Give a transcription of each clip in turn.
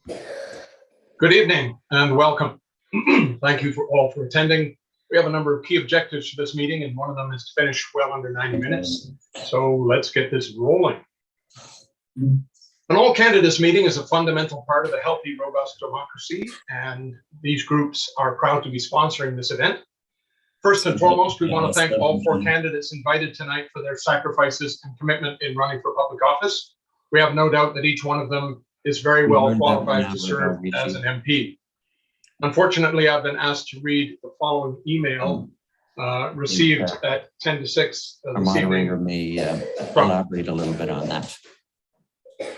Good evening and welcome. Thank you all for attending. We have a number of key objectives for this meeting, and one of them is to finish well under 90 minutes. So let's get this rolling. An all candidates meeting is a fundamental part of a healthy, robust democracy, and these groups are proud to be sponsoring this event. First and foremost, we want to thank all 4 candidates invited tonight for their sacrifices and commitment in running for public office. We have no doubt that each one of them is very well qualified to serve as an MP. Unfortunately, I've been asked to read the following email received at 10 to 6 Our moderator may elaborate a little bit on that.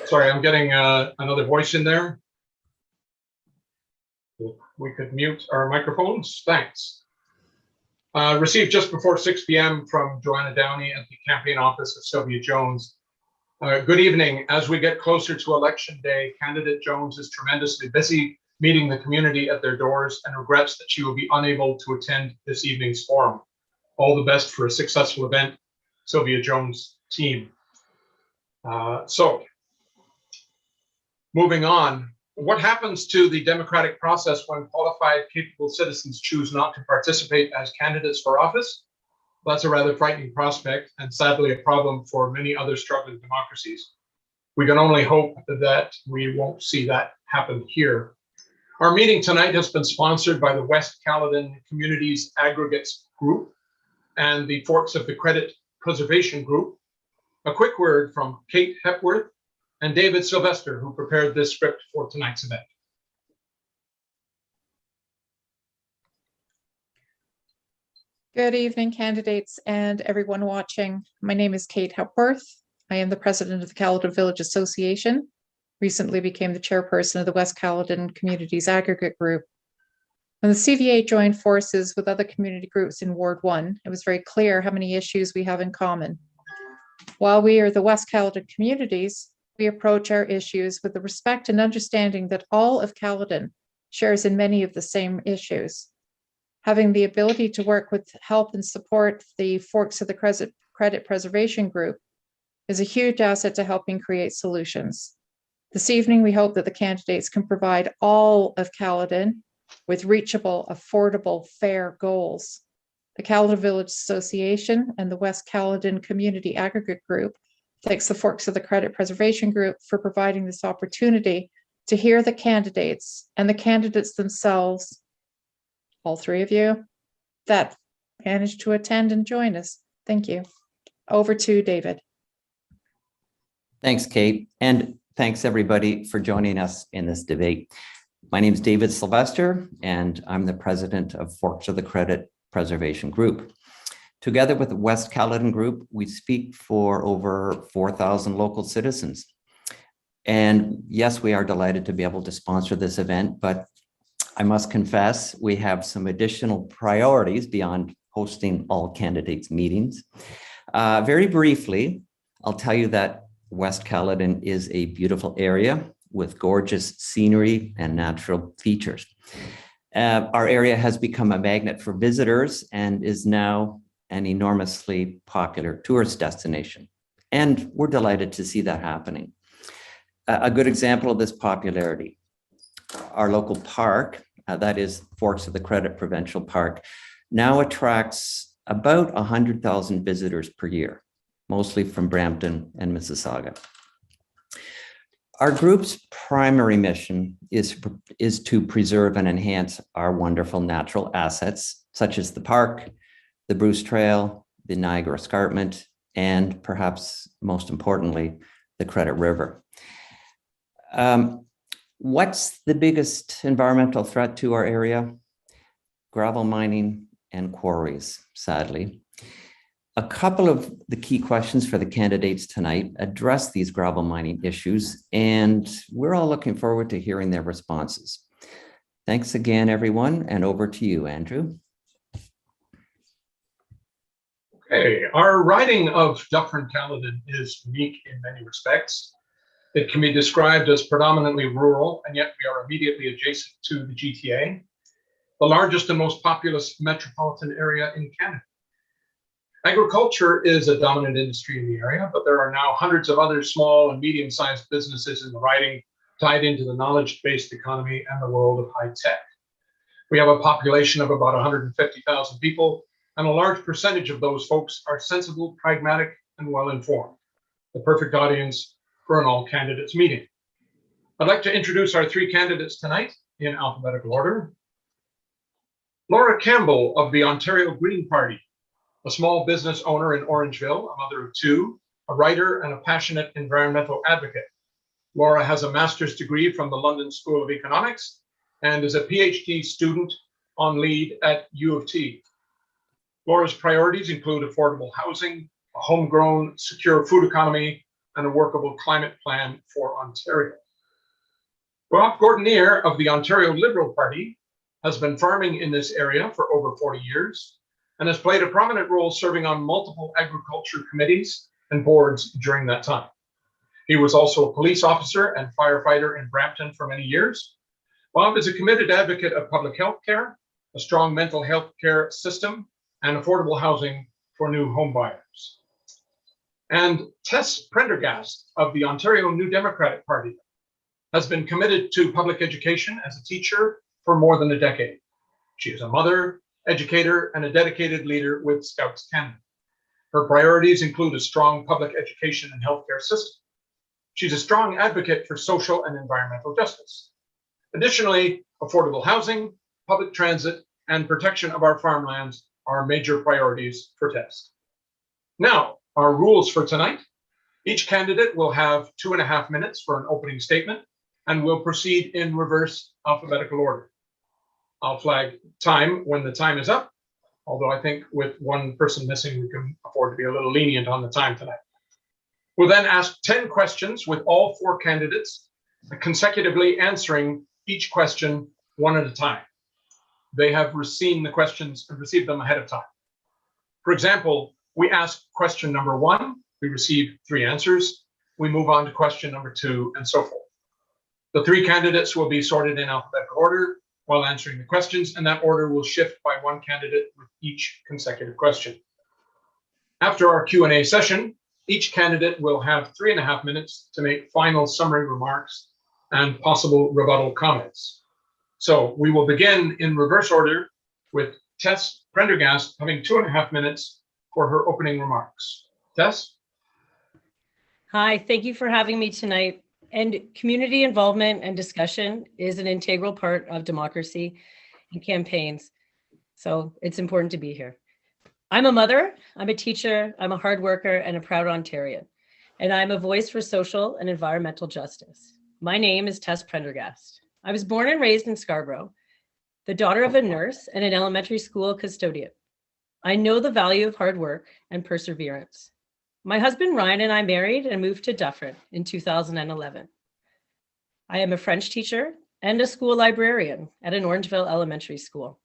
Sorry, I'm getting another voice in there. We could mute our microphones. Thanks. Received just before 6 p.m. from Joanna Downey at the campaign office of Sylvia Jones. Good evening. As we get closer to election day, candidate Jones is tremendously busy meeting the community at their doors and regrets that she will be unable to attend this evening's forum. All the best for a successful event, Sylvia Jones team. So, moving on, what happens to the democratic process when qualified, capable citizens choose not to participate as candidates for office? That's a rather frightening prospect, and sadly a problem for many other struggling democracies. We can only hope that we won't see that happen here. Our meeting tonight has been sponsored by the West Caledon Communities Aggregates Group and the Forks of the Credit Preservation Group. A quick word from Kate Hepworth and David Sylvester, who prepared this script for tonight's event. Good evening, candidates and everyone watching. My name is Kate Hepworth. I am the president of the Caledon Village Association. Recently became the chairperson of the West Caledon Communities Aggregate Group. When the CVA joined forces with other community groups in Ward 1, it was very clear how many issues we have in common. While we are the West Caledon communities, we approach our issues with the respect and understanding that all of Caledon shares in many of the same issues. Having the ability to work with, help and support the Forks of the Credit Preservation Group is a huge asset to helping create solutions. This evening, we hope that the candidates can provide all of Caledon with reachable, affordable, fair goals. The Caledon Village Association and the West Caledon Community Aggregate Group thanks the Forks of the Credit Preservation Group for providing this opportunity to hear the candidates and the candidates themselves, all 3 of you, that managed to attend and join us. Thank you. Over to David. Thanks, Kate. And thanks everybody for joining us in this debate. My name is David Sylvester, and I'm the president of Forks of the Credit Preservation Group. Together with the West Caledon Group, we speak for over 4,000 local citizens. And yes, we are delighted to be able to sponsor this event, but I must confess, we have some additional priorities beyond hosting all candidates meetings. Very briefly, I'll tell you that West Caledon is a beautiful area with gorgeous scenery and natural features. Our area has become a magnet for visitors and is now an enormously popular tourist destination. And we're delighted to see that happening. A good example of this popularity, our local park, that is Forks of the Credit Provincial Park, now attracts about 100,000 visitors per year, mostly from Brampton and Mississauga. Our group's primary mission is to preserve and enhance our wonderful natural assets, such as the park, the Bruce Trail, the Niagara Escarpment, and perhaps most importantly, the Credit River. What's the biggest environmental threat to our area? Gravel mining and quarries, sadly. A couple of the key questions for the candidates tonight address these gravel mining issues, and we're all looking forward to hearing their responses. Thanks again, everyone, and over to you, Andrew. Okay, our riding of Dufferin-Caledon is unique in many respects. It can be described as predominantly rural, and yet we are immediately adjacent to the GTA, the largest and most populous metropolitan area in Canada. Agriculture is a dominant industry in the area, but there are now hundreds of other small and medium-sized businesses in the riding, tied into the knowledge-based economy and the world of high tech. We have a population of about 150,000 people, and a large percentage of those folks are sensible, pragmatic, and well-informed. The perfect audience for an all-candidates meeting. I'd like to introduce our three candidates tonight in alphabetical order. Laura Campbell of the Ontario Green Party, a small business owner in Orangeville, a mother of two, a writer, and a passionate environmental advocate. Laura has a master's degree from the London School of Economics and is a PhD student on lead at U of T. Laura's priorities include affordable housing, a homegrown, secure food economy, and a workable climate plan for Ontario. Rob Gordanier of the Ontario Liberal Party has been farming in this area for over 40 years and has played a prominent role serving on multiple agriculture committees and boards during that time. He was also a police officer and firefighter in Brampton for many years. Bob is a committed advocate of public health care, a strong mental health care system, and affordable housing for new homebuyers. And Tess Prendergast of the Ontario New Democratic Party has been committed to public education as a teacher for more than a decade. She is a mother, educator, and a dedicated leader with Scouts Canada. Her priorities include a strong public education and healthcare system. She's a strong advocate for social and environmental justice. Additionally, affordable housing, public transit, and protection of our farmlands are major priorities for Tess. Now, our rules for tonight. Each candidate will have 2.5 minutes for an opening statement, and we'll proceed in reverse alphabetical order. I'll flag time when the time is up, although I think with one person missing, we can afford to be a little lenient on the time tonight. We'll then ask 10 questions with all 4 candidates consecutively answering each question one at a time. They have received the questions and received them ahead of time. For example, we ask question number 1, we receive 3 answers. We move on to question number 2 and so forth. The 3 candidates will be sorted in alphabetical order while answering the questions, and that order will shift by 1 candidate with each consecutive question. After our Q&A session, each candidate will have 3.5 minutes to make final summary remarks and possible rebuttal comments. So we will begin in reverse order with Tess Prendergast having 2.5 minutes for her opening remarks. Tess? Hi, thank you for having me tonight. And community involvement and discussion is an integral part of democracy and campaigns. So it's important to be here. I'm a mother, I'm a teacher, I'm a hard worker and a proud Ontarian. And I'm a voice for social and environmental justice. My name is Tess Prendergast. I was born and raised in Scarborough, the daughter of a nurse and an elementary school custodian. I know the value of hard work and perseverance. My husband Ryan and I married and moved to Dufferin in 2011. I am a French teacher and a school librarian at an Orangeville elementary school.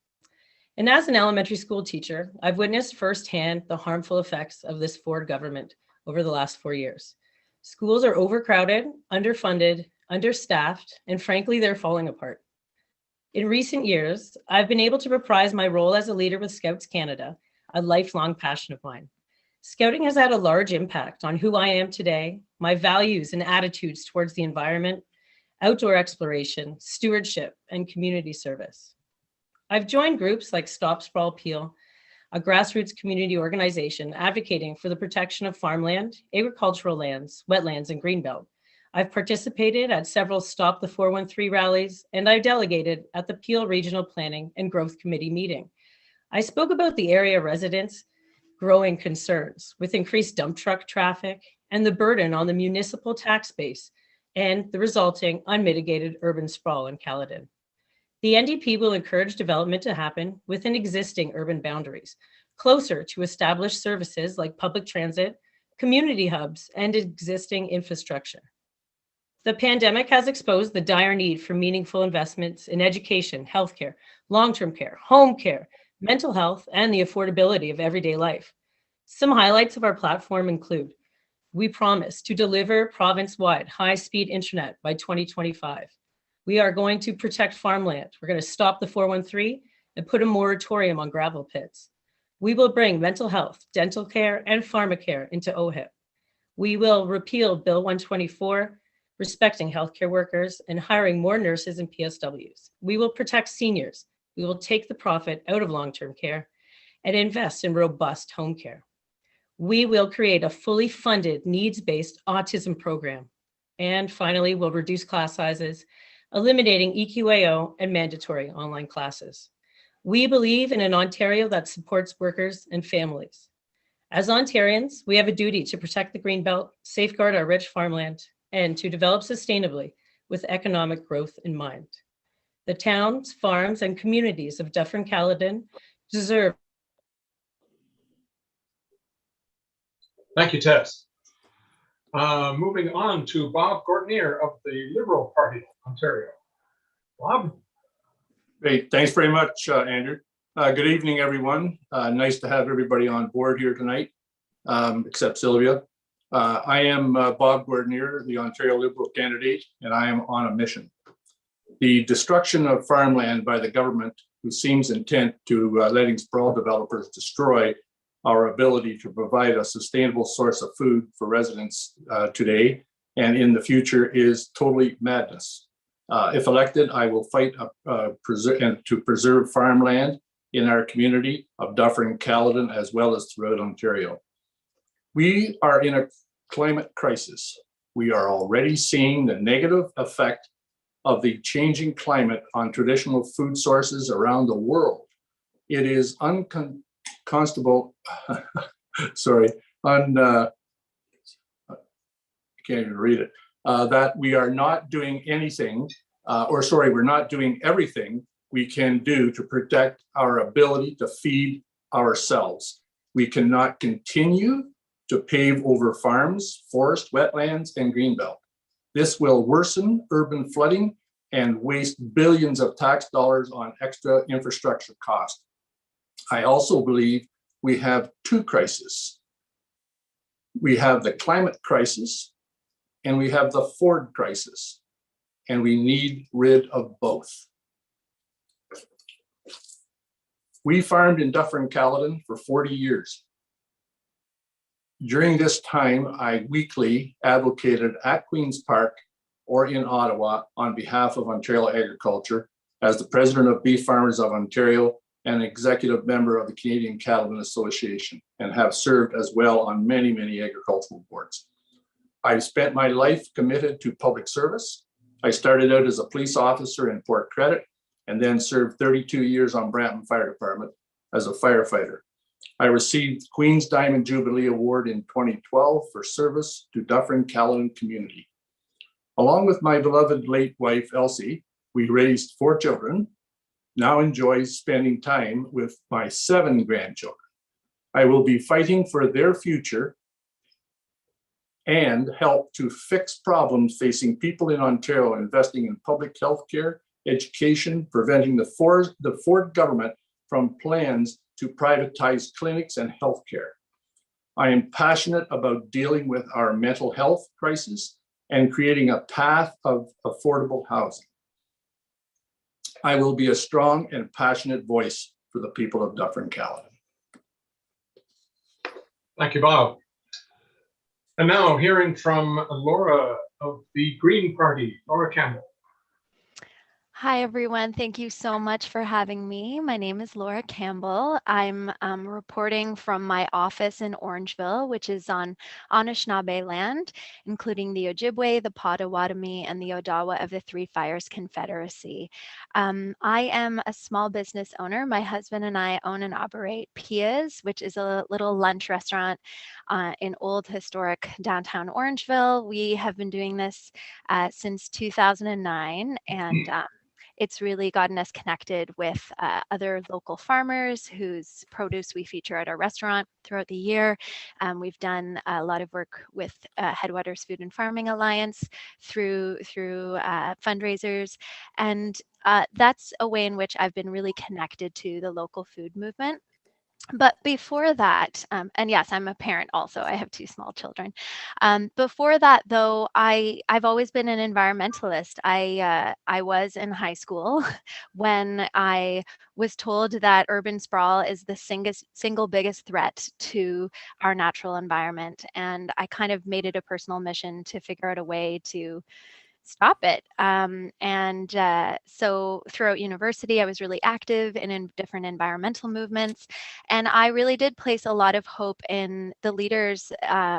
And as an elementary school teacher, I've witnessed firsthand the harmful effects of this Ford government over the last 4 years. Schools are overcrowded, underfunded, understaffed, and frankly, they're falling apart. In recent years, I've been able to reprise my role as a leader with Scouts Canada, a lifelong passion of mine. Scouting has had a large impact on who I am today, my values and attitudes towards the environment, outdoor exploration, stewardship, and community service. I've joined groups like Stop Sprawl Peel, a grassroots community organization advocating for the protection of farmland, agricultural lands, wetlands, and greenbelt. I've participated at several Stop the 413 rallies, and I delegated at the Peel Regional Planning and Growth Committee meeting. I spoke about the area residents' growing concerns with increased dump truck traffic and the burden on the municipal tax base and the resulting unmitigated urban sprawl in Caledon. The NDP will encourage development to happen within existing urban boundaries, closer to established services like public transit, community hubs, and existing infrastructure. The pandemic has exposed the dire need for meaningful investments in education, healthcare, long-term care, home care, mental health, and the affordability of everyday life. Some highlights of our platform include: we promise to deliver province-wide high-speed internet by 2025. We are going to protect farmland. We're going to stop the 413 and put a moratorium on gravel pits. We will bring mental health, dental care, and pharmacare into OHIP. We will repeal Bill 124, respecting healthcare workers, and hiring more nurses and PSWs. We will protect seniors. We will take the profit out of long-term care and invest in robust home care. We will create a fully funded needs-based autism program. And finally, we'll reduce class sizes, eliminating EQAO and mandatory online classes. We believe in an Ontario that supports workers and families. As Ontarians, we have a duty to protect the Greenbelt, safeguard our rich farmland, and to develop sustainably with economic growth in mind. The towns, farms, and communities of Dufferin-Caledon deserve. Thank you, Tess. Moving on to Bob Gordanier of the Liberal Party of Ontario. Bob? Great. Thanks very much, Andrew. Good evening, everyone. Nice to have everybody on board here tonight, except Sylvia. I am Bob Gordanier, the Ontario Liberal candidate, and I am on a mission. The destruction of farmland by the government, who seems intent to letting sprawl developers destroy our ability to provide a sustainable source of food for residents today and in the future, is totally madness. If elected, I will fight to preserve farmland in our community of Dufferin-Caledon as well as throughout Ontario. We are in a climate crisis. We are already seeing the negative effect of the changing climate on traditional food sources around the world. It is unconstable, sorry, I can't even read it, that we are not doing anything, we're not doing everything we can do to protect our ability to feed ourselves. We cannot continue to pave over farms, forest, wetlands, and greenbelt. This will worsen urban flooding and waste billions of tax dollars on extra infrastructure costs. I also believe we have two crises. We have the climate crisis and we have the Ford crisis, and we need rid of both. We farmed in Dufferin-Caledon for 40 years. During this time, I weekly advocated at Queen's Park or in Ottawa on behalf of Ontario Agriculture as the president of Beef Farmers of Ontario and executive member of the Canadian Cattlemen Association, and have served as well on many, many agricultural boards. I've spent my life committed to public service. I started out as a police officer in Port Credit and then served 32 years on Brampton Fire Department as a firefighter. I received Queen's Diamond Jubilee Award in 2012 for service to Dufferin-Caledon community. Along with my beloved late wife, Elsie, we raised 4 children, now enjoy spending time with my 7 grandchildren. I will be fighting for their future and help to fix problems facing people in Ontario, investing in public health care, education, preventing the Ford government from plans to privatize clinics and healthcare. I am passionate about dealing with our mental health crisis and creating a path of affordable housing. I will be a strong and passionate voice for the people of Dufferin-Caledon. Thank you, Bob. And now hearing from Laura of the Green Party, Laura Campbell. Hi, everyone. Thank you so much for having me. My name is Laura Campbell. I'm reporting from my office in Orangeville, which is on Anishinaabe land, including the Ojibwe, the Potawatomi, and the Odawa of the Three Fires Confederacy. I am a small business owner. My husband and I own and operate Pia's, which is a little lunch restaurant in old historic downtown Orangeville. We have been doing this since 2009, and it's really gotten us connected with other local farmers whose produce we feature at our restaurant throughout the year. We've done a lot of work with Headwaters Food and Farming Alliance through fundraisers. And that's a way in which I've been really connected to the local food movement. But before that, and yes, I'm a parent also. I have 2 small children. Before that, though, I've always been an environmentalist. I was in high school when I was told that urban sprawl is the single biggest threat to our natural environment, and I kind of made it a personal mission to figure out a way to stop it. So throughout university, I was really active in different environmental movements. And I really did place a lot of hope in the leaders,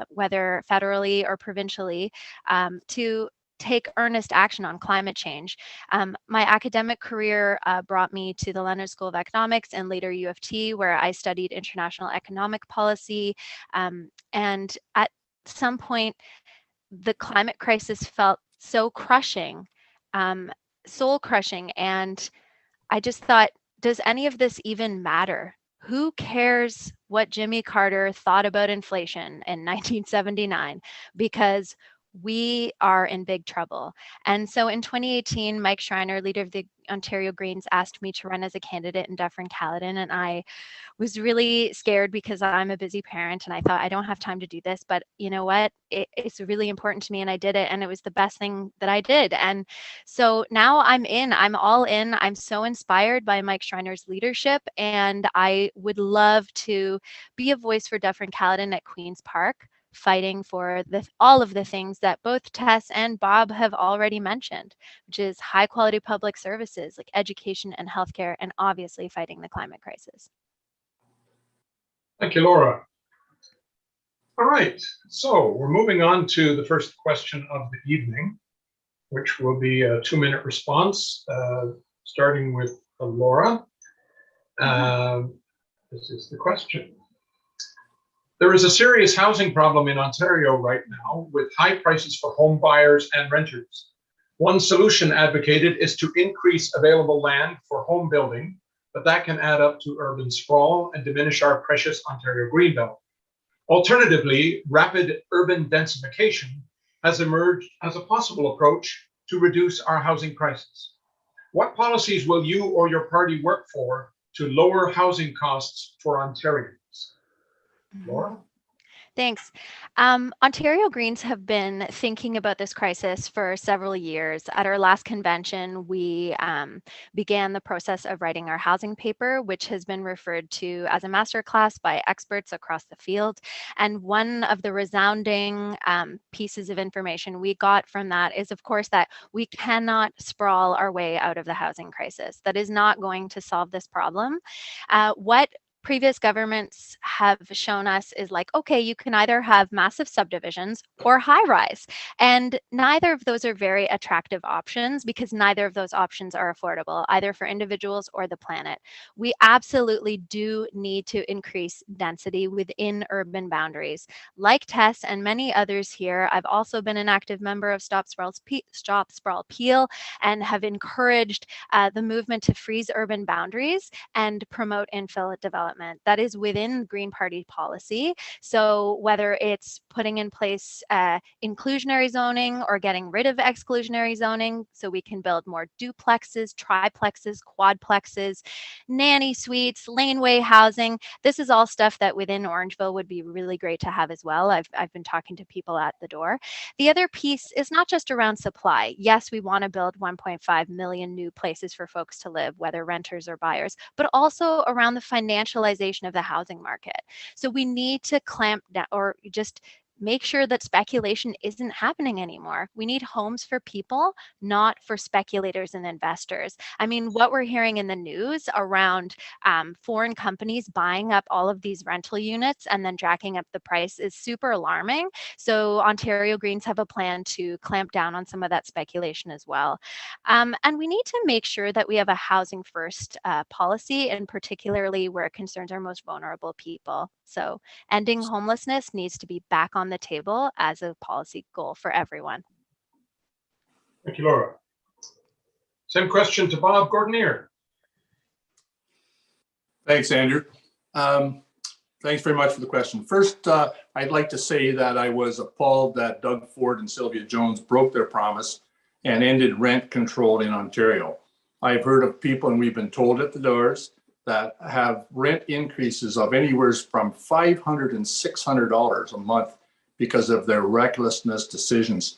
whether federally or provincially, to take earnest action on climate change. My academic career brought me to the London School of Economics and later U of T, where I studied international economic policy. And at some point, the climate crisis felt so crushing, um, soul crushing. And I just thought, does any of this even matter? Who cares what Jimmy Carter thought about inflation in 1979? Because we are in big trouble. And so in 2018, Mike Schreiner, leader of the Ontario Greens, asked me to run as a candidate in Dufferin-Caledon. And I was really scared because I'm a busy parent and I thought I don't have time to do this, but you know what? It's really important to me and I did it and it was the best thing that I did. And so now I'm all in. I'm so inspired by Mike Schreiner's leadership and I would love to be a voice for Dufferin-Caledon at Queen's Park, fighting for all of the things that both Tess and Bob have already mentioned, which is high quality public services like education and healthcare, and obviously fighting the climate crisis. Thank you, Laura. All right, so we're moving on to the first question of the evening, which will be a 2-minute response, starting with Laura. This is the question. There is a serious housing problem in Ontario right now with high prices for home buyers and renters. One solution advocated is to increase available land for home building, but that can add up to urban sprawl and diminish our precious Ontario greenbelt. Alternatively, rapid urban densification has emerged as a possible approach to reduce our housing crisis. What policies will you or your party work for to lower housing costs for Ontarians? Laura? Thanks. Ontario Greens have been thinking about this crisis for several years. At our last convention, we began the process of writing our housing paper, which has been referred to as a masterclass by experts across the field. And one of the resounding pieces of information we got from that is, of course, that we cannot sprawl our way out of the housing crisis. That is not going to solve this problem. What previous governments have shown us is like, okay, you can either have massive subdivisions or high rise. And neither of those are very attractive options because neither of those options are affordable, either for individuals or the planet. We absolutely do need to increase density within urban boundaries. Like Tess and many others here, I've also been an active member of Stop Sprawl Peel and have encouraged the movement to freeze urban boundaries and promote infill development. That is within Green Party policy. So whether it's putting in place inclusionary zoning or getting rid of exclusionary zoning so we can build more duplexes, triplexes, quadplexes, nanny suites, laneway housing. This is all stuff that within Orangeville would be really great to have as well. I've been talking to people at the door. The other piece is not just around supply. Yes, we want to build 1.5 million new places for folks to live, whether renters or buyers, but also around the financialization of the housing market. So we need to clamp down or just make sure that speculation isn't happening anymore. We need homes for people, not for speculators and investors. I mean, what we're hearing in the news around foreign companies buying up all of these rental units and then jacking up the price is super alarming. So Ontario Greens have a plan to clamp down on some of that speculation as well. And we need to make sure that we have a housing first policy, and particularly where it concerns our most vulnerable people. So ending homelessness needs to be back on the table as a policy goal for everyone. Thank you, Laura. Same question to Bob Gordanier. Thanks, Andrew. Thanks very much for the question. First, I'd like to say that I was appalled that Doug Ford and Sylvia Jones broke their promise and ended rent control in Ontario. I've heard of people, and we've been told at the doors, that have rent increases of anywhere from $500 and $600 a month because of their recklessness decisions.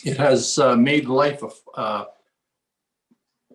It has made life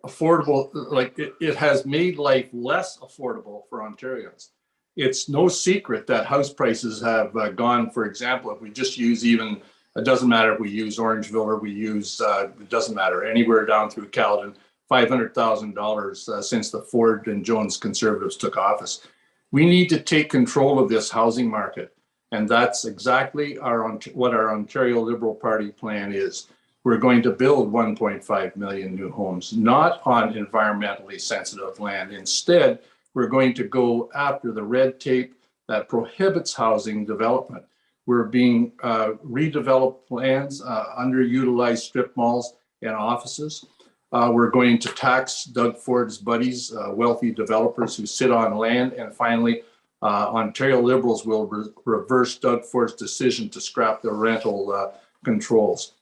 affordable, like it has made life less affordable for Ontarians. It's no secret that house prices have gone, for example, if we just use even, it doesn't matter if we use Orangeville or we use, it doesn't matter, anywhere down through Caledon, $500,000 since the Ford and Jones Conservatives took office. We need to take control of this housing market. And that's exactly what our Ontario Liberal Party plan is. We're going to build 1.5 million new homes, not on environmentally sensitive land. Instead, we're going to go after the red tape that prohibits housing development. We're being redeveloped lands, underutilized strip malls and offices. We're going to tax Doug Ford's buddies, wealthy developers who sit on land. And finally, Ontario Liberals will reverse Doug Ford's decision to scrap the rental controls.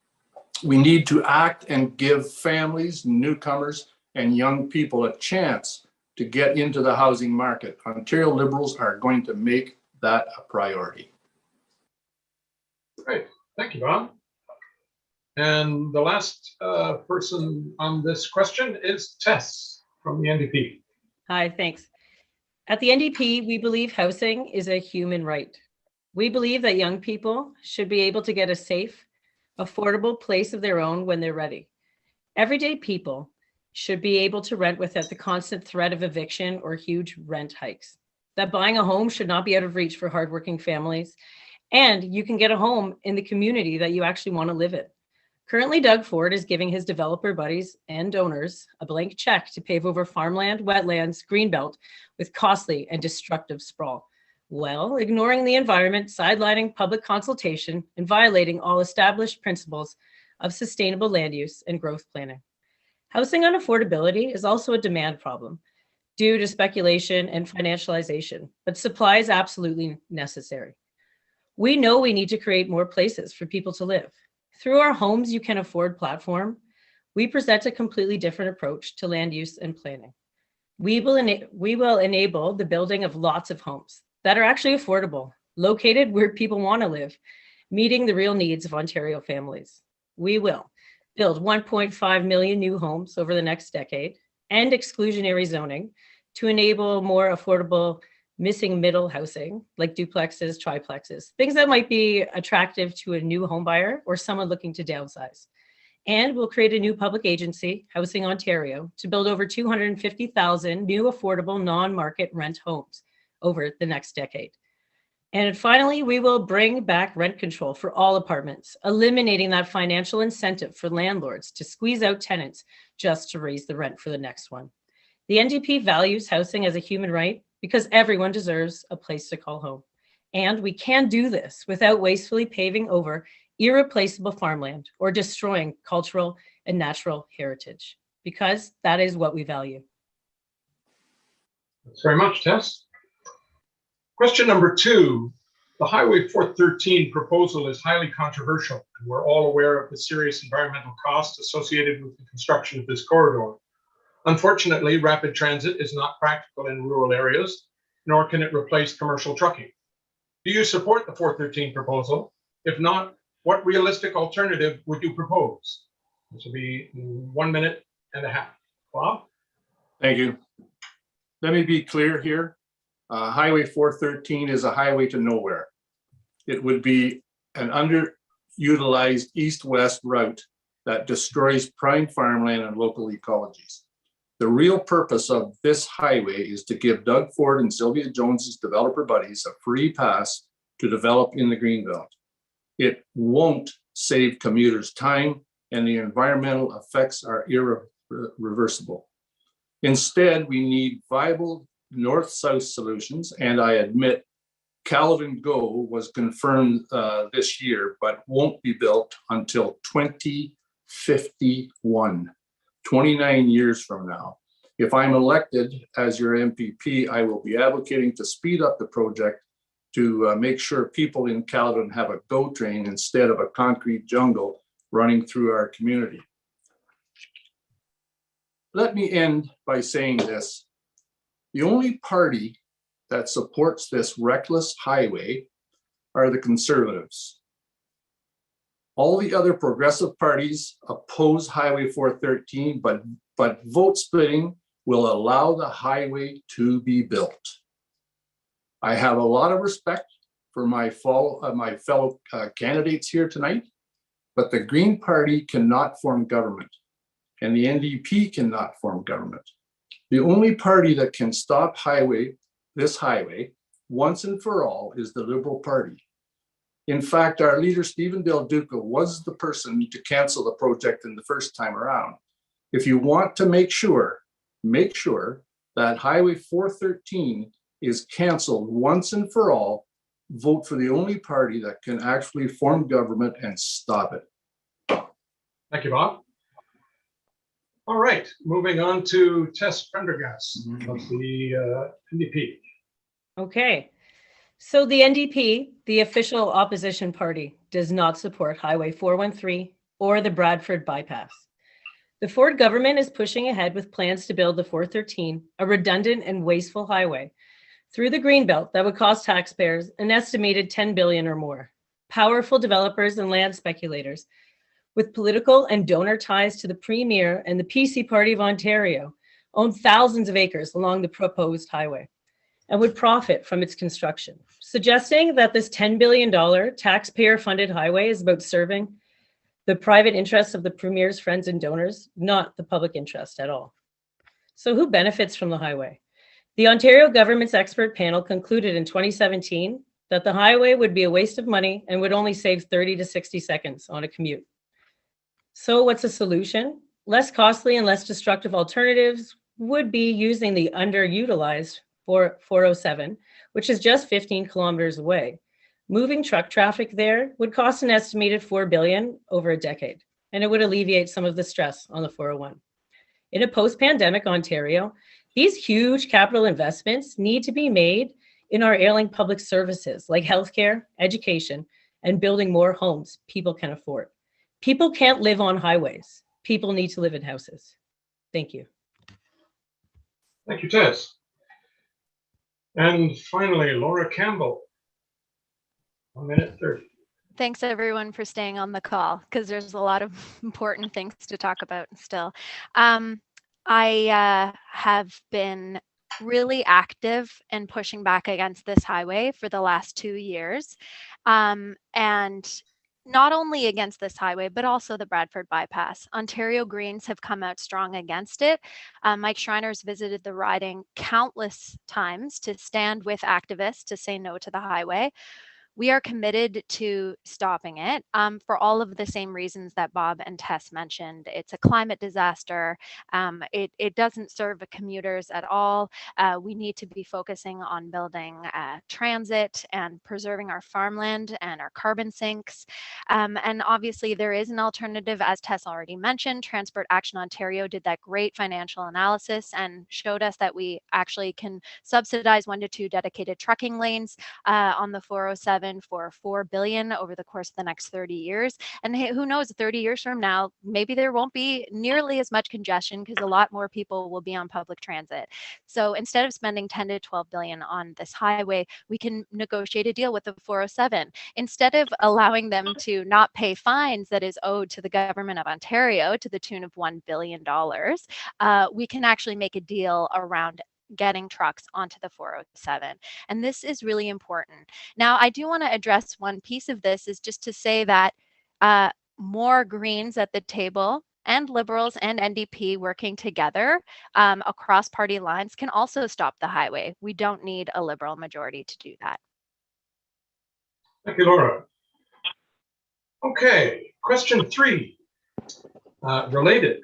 We need to act and give families, newcomers, and young people a chance to get into the housing market. Ontario Liberals are going to make that a priority. Great, thank you, Bob. And the last person on this question is Tess from the NDP. Hi, thanks. At the NDP, we believe housing is a human right. We believe that young people should be able to get a safe, affordable place of their own when they're ready. Everyday people should be able to rent without the constant threat of eviction or huge rent hikes. That buying a home should not be out of reach for hardworking families, and you can get a home in the community that you actually want to live in. Currently, Doug Ford is giving his developer buddies and donors a blank check to pave over farmland, wetlands, greenbelt with costly and destructive sprawl, while ignoring the environment, sidelining public consultation, and violating all established principles of sustainable land use and growth planning. Housing unaffordability is also a demand problem due to speculation and financialization, but supply is absolutely necessary. We know we need to create more places for people to live. Through our Homes You Can Afford platform, we present a completely different approach to land use and planning. We will enable the building of lots of homes that are actually affordable, located where people want to live, meeting the real needs of Ontario families. We will build 1.5 million new homes over the next decade, and exclusionary zoning to enable more affordable missing middle housing like duplexes, triplexes, things that might be attractive to a new home buyer or someone looking to downsize. And we'll create a new public agency, Housing Ontario, to build over 250,000 new affordable non-market rent homes over the next decade. And finally, we will bring back rent control for all apartments, eliminating that financial incentive for landlords to squeeze out tenants just to raise the rent for the next one. The NDP values housing as a human right because everyone deserves a place to call home. And we can do this without wastefully paving over irreplaceable farmland or destroying cultural and natural heritage, because that is what we value. Thanks very much, Tess. Question number 2. The Highway 413 proposal is highly controversial, and we're all aware of the serious environmental costs associated with the construction of this corridor. Unfortunately, rapid transit is not practical in rural areas, nor can it replace commercial trucking. Do you support the 413 proposal? If not, what realistic alternative would you propose? This will be 1.5 minutes. Bob? Thank you. Let me be clear here. Highway 413 is a highway to nowhere. It would be an underutilized east-west route that destroys prime farmland and local ecologies. The real purpose of this highway is to give Doug Ford and Sylvia Jones's developer buddies a free pass to develop in the Greenbelt. It won't save commuters time, and the environmental effects are irreversible. Instead, we need viable north-south solutions, and I admit Caledon Go was confirmed this year, but won't be built until 2051, 29 years from now. If I'm elected as your MPP, I will be advocating to speed up the project to make sure people in Caledon have a GO train instead of a concrete jungle running through our community. Let me end by saying this. The only party that supports this reckless highway are the Conservatives. All the other progressive parties oppose Highway 413, but vote splitting will allow the highway to be built. I have a lot of respect for my fellow candidates here tonight, but the Green Party cannot form government, and the NDP cannot form government. The only party that can stop this highway, once and for all, is the Liberal Party. In fact, our leader, Stephen Del Duca, was the person to cancel the project in the first time around. If you want to make sure that Highway 413 is canceled once and for all, vote for the only party that can actually form government and stop it. Thank you, Bob. All right, moving on to Tess Prendergast of the NDP. Okay, so the NDP, the official opposition party, does not support Highway 413 or the Bradford bypass. The Ford government is pushing ahead with plans to build the 413, a redundant and wasteful highway, through the Greenbelt that would cost taxpayers an estimated $10 billion or more. Powerful developers and land speculators with political and donor ties to the Premier and the PC Party of Ontario own thousands of acres along the proposed highway and would profit from its construction, suggesting that this $10 billion taxpayer-funded highway is about serving the private interests of the Premier's friends and donors, not the public interest at all. So who benefits from the highway? The Ontario government's expert panel concluded in 2017 that the highway would be a waste of money and would only save 30 to 60 seconds on a commute. So what's the solution? Less costly and less destructive alternatives would be using the underutilized 407, which is just 15 kilometers away. Moving truck traffic there would cost an estimated $4 billion over a decade, and it would alleviate some of the stress on the 401. In a post-pandemic Ontario, these huge capital investments need to be made in our ailing public services like healthcare, education, and building more homes people can afford. People can't live on highways. People need to live in houses. Thank you. Thank you, Tess. And finally, Laura Campbell. 1 minute 30. Thanks everyone for staying on the call because there's a lot of important things to talk about still. I have been really active in pushing back against this highway for the last 2 years. And not only against this highway, but also the Bradford bypass. Ontario Greens have come out strong against it. Mike Schreiner's visited the riding countless times to stand with activists to say no to the highway. We are committed to stopping it for all of the same reasons that Bob and Tess mentioned. It's a climate disaster. It doesn't serve the commuters at all. We need to be focusing on building transit and preserving our farmland and our carbon sinks. And obviously there is an alternative, as Tess already mentioned. Transport Action Ontario did that great financial analysis and showed us that we actually can subsidize 1 to 2 dedicated trucking lanes on the 407 for $4 billion over the course of the next 30 years. And who knows, 30 years from now, maybe there won't be nearly as much congestion because a lot more people will be on public transit. So instead of spending 10 to 12 billion on this highway, we can negotiate a deal with the 407. Instead of allowing them to not pay fines that is owed to the government of Ontario to the tune of $1 billion, we can actually make a deal around getting trucks onto the 407. And this is really important. Now, I do want to address one piece of this is just to say that more Greens at the table and Liberals and NDP working together across party lines can also stop the highway. We don't need a Liberal majority to do that. Thank you, Laura. Okay, question 3, related.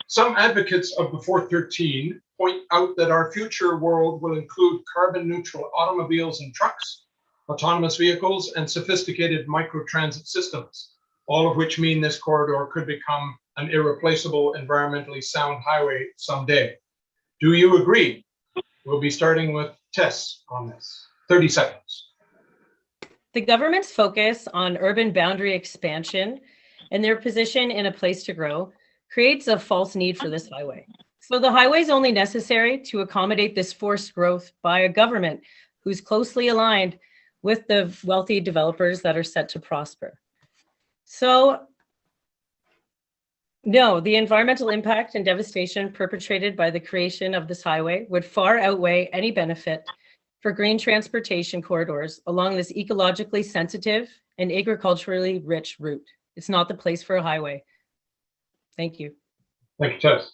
Some advocates of the 413 point out that our future world will include carbon neutral automobiles and trucks, autonomous vehicles, and sophisticated microtransit systems, all of which mean this corridor could become an irreplaceable, environmentally sound highway someday. Do you agree? We'll be starting with Tess on this. 30 seconds. The government's focus on urban boundary expansion and their position in a place to grow creates a false need for this highway. So the highway is only necessary to accommodate this forced growth by a government who's closely aligned with the wealthy developers that are set to prosper. So no, the environmental impact and devastation perpetrated by the creation of this highway would far outweigh any benefit for green transportation corridors along this ecologically sensitive and agriculturally rich route. It's not the place for a highway. Thank you. Thank you, Tess.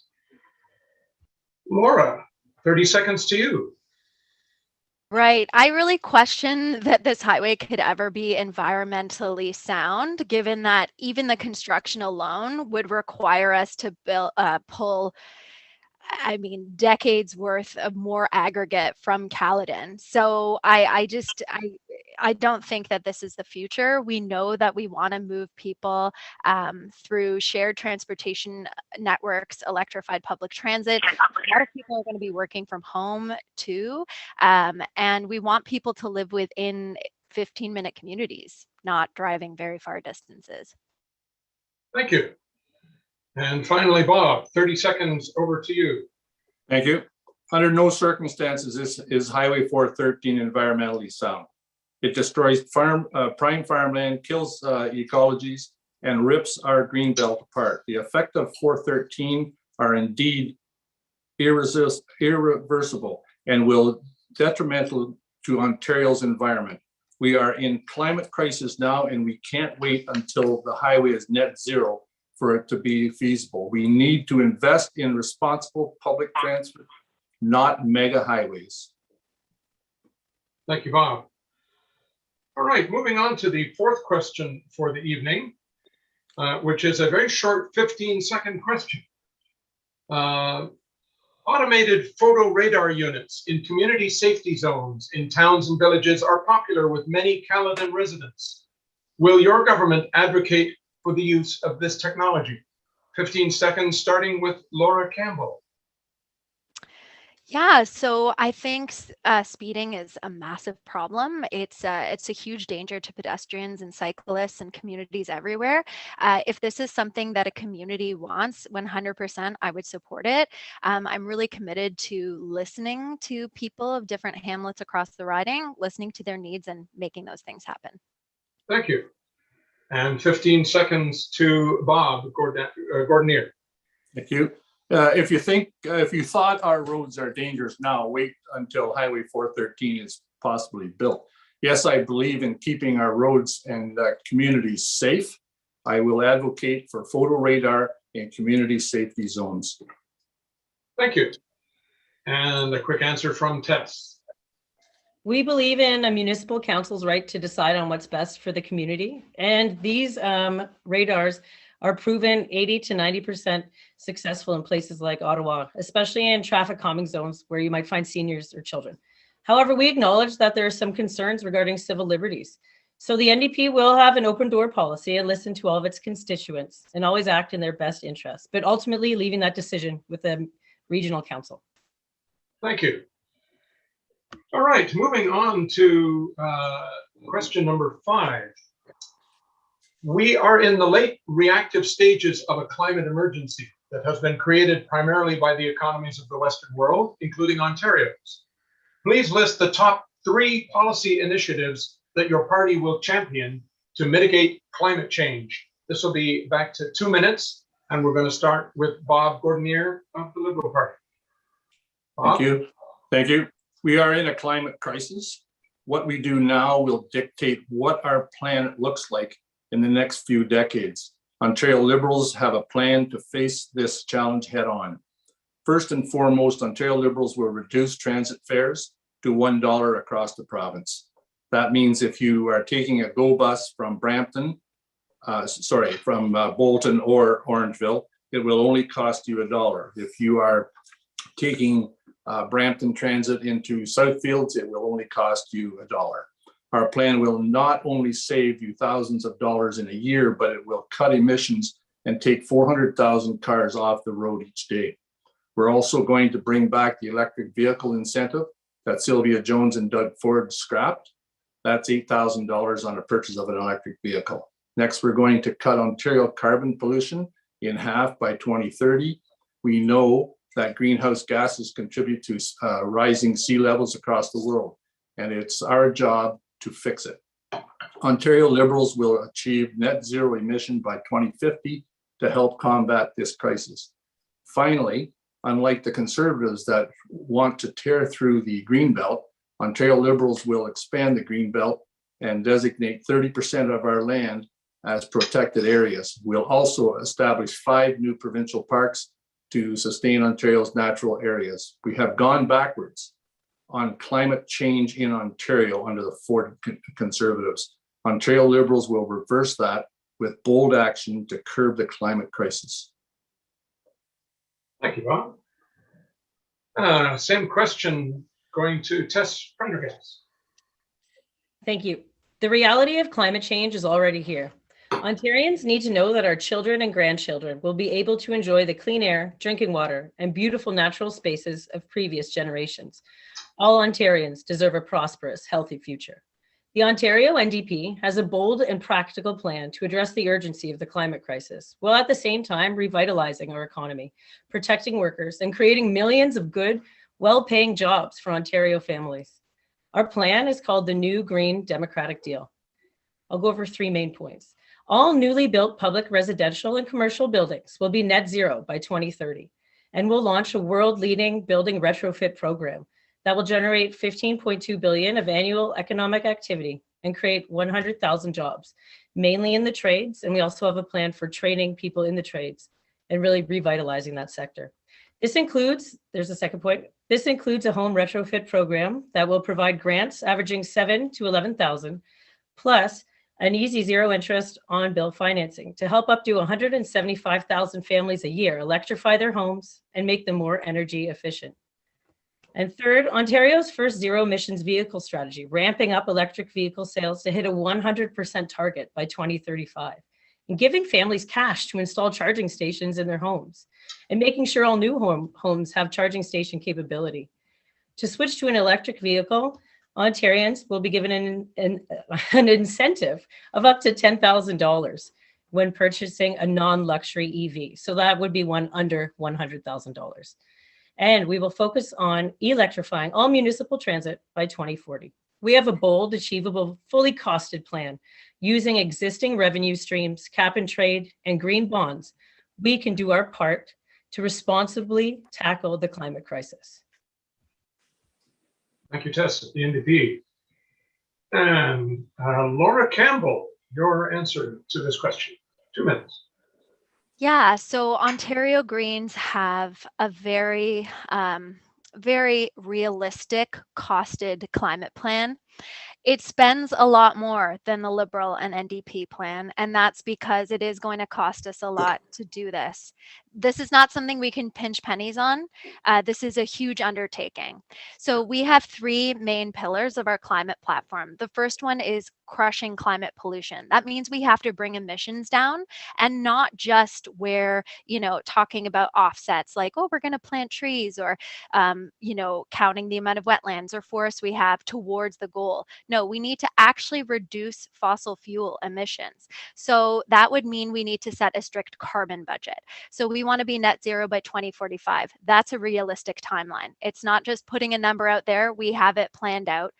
Laura, 30 seconds to you. Right. I really question that this highway could ever be environmentally sound, given that even the construction alone would require us to pull, I mean, decades worth of more aggregate from Caledon. So I don't think that this is the future. We know that we want to move people through shared transportation networks, electrified public transit. A lot of people are going to be working from home too. And we want people to live within 15-minute communities, not driving very far distances. Thank you. And finally, Bob, 30 seconds over to you. Thank you. Under no circumstances is Highway 413 environmentally sound. It destroys prime farmland, kills ecologies, and rips our green belt apart. The effect of 413 are indeed irreversible and will detrimental to Ontario's environment. We are in climate crisis now, and we can't wait until the highway is net zero for it to be feasible. We need to invest in responsible public transport, not mega highways. Thank you, Bob. All right, moving on to the fourth question for the evening, which is a very short 15-second question. Automated photo radar units in community safety zones in towns and villages are popular with many Caledon residents. Will your government advocate for the use of this technology? 15 seconds, starting with Laura Campbell. Yeah, so I think speeding is a massive problem. It's a huge danger to pedestrians and cyclists and communities everywhere. If this is something that a community wants, 100%, I would support it. I'm really committed to listening to people of different hamlets across the riding, listening to their needs and making those things happen. Thank you. And 15 seconds to Bob Gordanier. Thank you. If you thought our roads are dangerous now, wait until Highway 413 is possibly built. Yes, I believe in keeping our roads and communities safe. I will advocate for photo radar in community safety zones. Thank you. And a quick answer from Tess. We believe in a municipal council's right to decide on what's best for the community. And these radars are proven 80 to 90% successful in places like Ottawa, especially in traffic calming zones where you might find seniors or children. However, we acknowledge that there are some concerns regarding civil liberties. So the NDP will have an open door policy and listen to all of its constituents and always act in their best interest, but ultimately leaving that decision with the regional council. Thank you. All right, moving on to question number 5. We are in the late reactive stages of a climate emergency that has been created primarily by the economies of the Western world, including Ontario's. Please list the top 3 policy initiatives that your party will champion to mitigate climate change. This will be back to 2 minutes, and we're going to start with Bob Gordanier of the Liberal Party. Bob? Thank you. Thank you. We are in a climate crisis. What we do now will dictate what our planet looks like in the next few decades. Ontario Liberals have a plan to face this challenge head on. First and foremost, Ontario Liberals will reduce transit fares to $1 across the province. That means if you are taking a GO bus from Bolton or Orangeville, it will only cost you $1. If you are taking Brampton Transit into Southfields, it will only cost you $1. Our plan will not only save you thousands of dollars in a year, but it will cut emissions and take 400,000 cars off the road each day. We're also going to bring back the electric vehicle incentive that Sylvia Jones and Doug Ford scrapped. That's $8,000 on a purchase of an electric vehicle. Next, we're going to cut Ontario carbon pollution in half by 2030. We know that greenhouse gases contribute to rising sea levels across the world, and it's our job to fix it. Ontario Liberals will achieve net zero emission by 2050 to help combat this crisis. Finally, unlike the Conservatives that want to tear through the Greenbelt, Ontario Liberals will expand the Greenbelt and designate 30% of our land as protected areas. We'll also establish 5 new provincial parks to sustain Ontario's natural areas. We have gone backwards on climate change in Ontario under the Ford Conservatives. Ontario Liberals will reverse that with bold action to curb the climate crisis. Thank you, Bob. Same question going to Tess Prendergast. Thank you. The reality of climate change is already here. Ontarians need to know that our children and grandchildren will be able to enjoy the clean air, drinking water, and beautiful natural spaces of previous generations. All Ontarians deserve a prosperous, healthy future. The Ontario NDP has a bold and practical plan to address the urgency of the climate crisis, while at the same time revitalizing our economy, protecting workers, and creating millions of good, well-paying jobs for Ontario families. Our plan is called the New Green Democratic Deal. I'll go over 3 main points. All newly built public residential and commercial buildings will be net zero by 2030, and we'll launch a world-leading building retrofit program that will generate $15.2 billion of annual economic activity and create 100,000 jobs, mainly in the trades. And we also have a plan for training people in the trades and really revitalizing that sector. This includes, there's a second point, this includes a home retrofit program that will provide grants averaging $7,000 to $11,000, plus an easy zero interest on bill financing to help up to 175,000 families a year electrify their homes and make them more energy efficient. And third, Ontario's first zero emissions vehicle strategy, ramping up electric vehicle sales to hit a 100% target by 2035, and giving families cash to install charging stations in their homes, and making sure all new homes have charging station capability. To switch to an electric vehicle, Ontarians will be given an incentive of up to $10,000 when purchasing a non-luxury EV. So that would be one under $100,000. And we will focus on electrifying all municipal transit by 2040. We have a bold, achievable, fully costed plan using existing revenue streams, cap and trade, and green bonds. We can do our part to responsibly tackle the climate crisis. Thank you, Tess, at the NDP. And Laura Campbell, your answer to this question. 2 minutes. Yeah, so Ontario Greens have a very, very realistic costed climate plan. It spends a lot more than the Liberal and NDP plan, and that's because it is going to cost us a lot to do this. This is not something we can pinch pennies on. This is a huge undertaking. So we have 3 main pillars of our climate platform. The first one is crushing climate pollution. That means we have to bring emissions down, and not just where, talking about offsets like, oh, we're going to plant trees, or, counting the amount of wetlands or forests we have towards the goal. No, we need to actually reduce fossil fuel emissions. So that would mean we need to set a strict carbon budget. So we want to be net zero by 2045. That's a realistic timeline. It's not just putting a number out there. We have it planned out.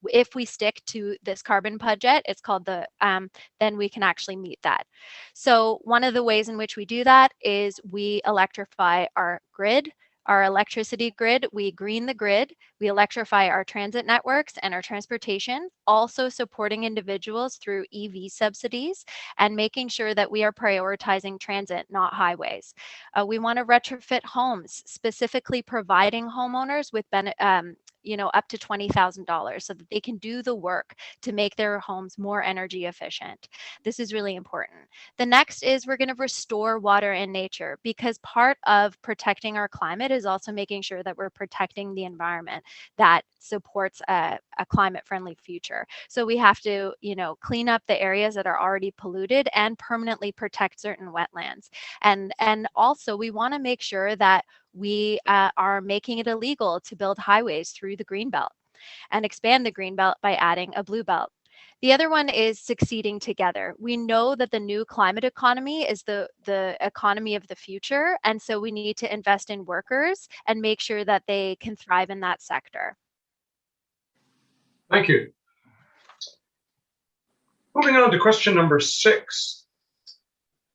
If we stick to this carbon budget, it's called then we can actually meet that. So one of the ways in which we do that is we electrify our grid, our electricity grid. We green the grid. We electrify our transit networks and our transportation, also supporting individuals through EV subsidies and making sure that we are prioritizing transit, not highways. We want to retrofit homes, specifically providing homeowners with up to $20,000 so that they can do the work to make their homes more energy efficient. This is really important. The next is we're going to restore water and nature, because part of protecting our climate is also making sure that we're protecting the environment that supports a climate-friendly future. So we have to, clean up the areas that are already polluted and permanently protect certain wetlands. And also we want to make sure that we are making it illegal to build highways through the Greenbelt and expand the Greenbelt by adding a Blue Belt. The other one is succeeding together. We know that the new climate economy is the economy of the future. And so we need to invest in workers and make sure that they can thrive in that sector. Thank you. Moving on to question number 6.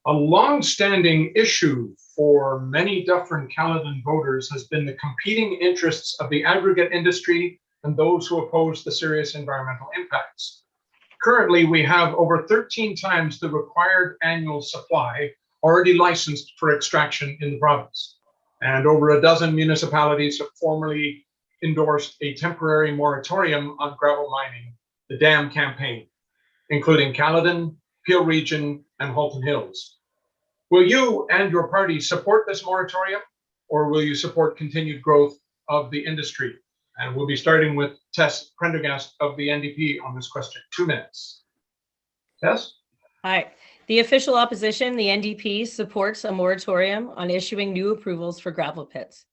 A long-standing issue for many Dufferin-Caledon voters has been the competing interests of the aggregate industry and those who oppose the serious environmental impacts. Currently, we have over 13 times the required annual supply already licensed for extraction in the province. And over a dozen municipalities have formally endorsed a temporary moratorium on gravel mining, the DAM campaign, including Caledon, Peel Region, and Halton Hills. Will you and your party support this moratorium, or will you support continued growth of the industry? And we'll be starting with Tess Prendergast of the NDP on this question. 2 minutes. Tess? Hi. The official opposition, the NDP, supports a moratorium on issuing new approvals for gravel pits.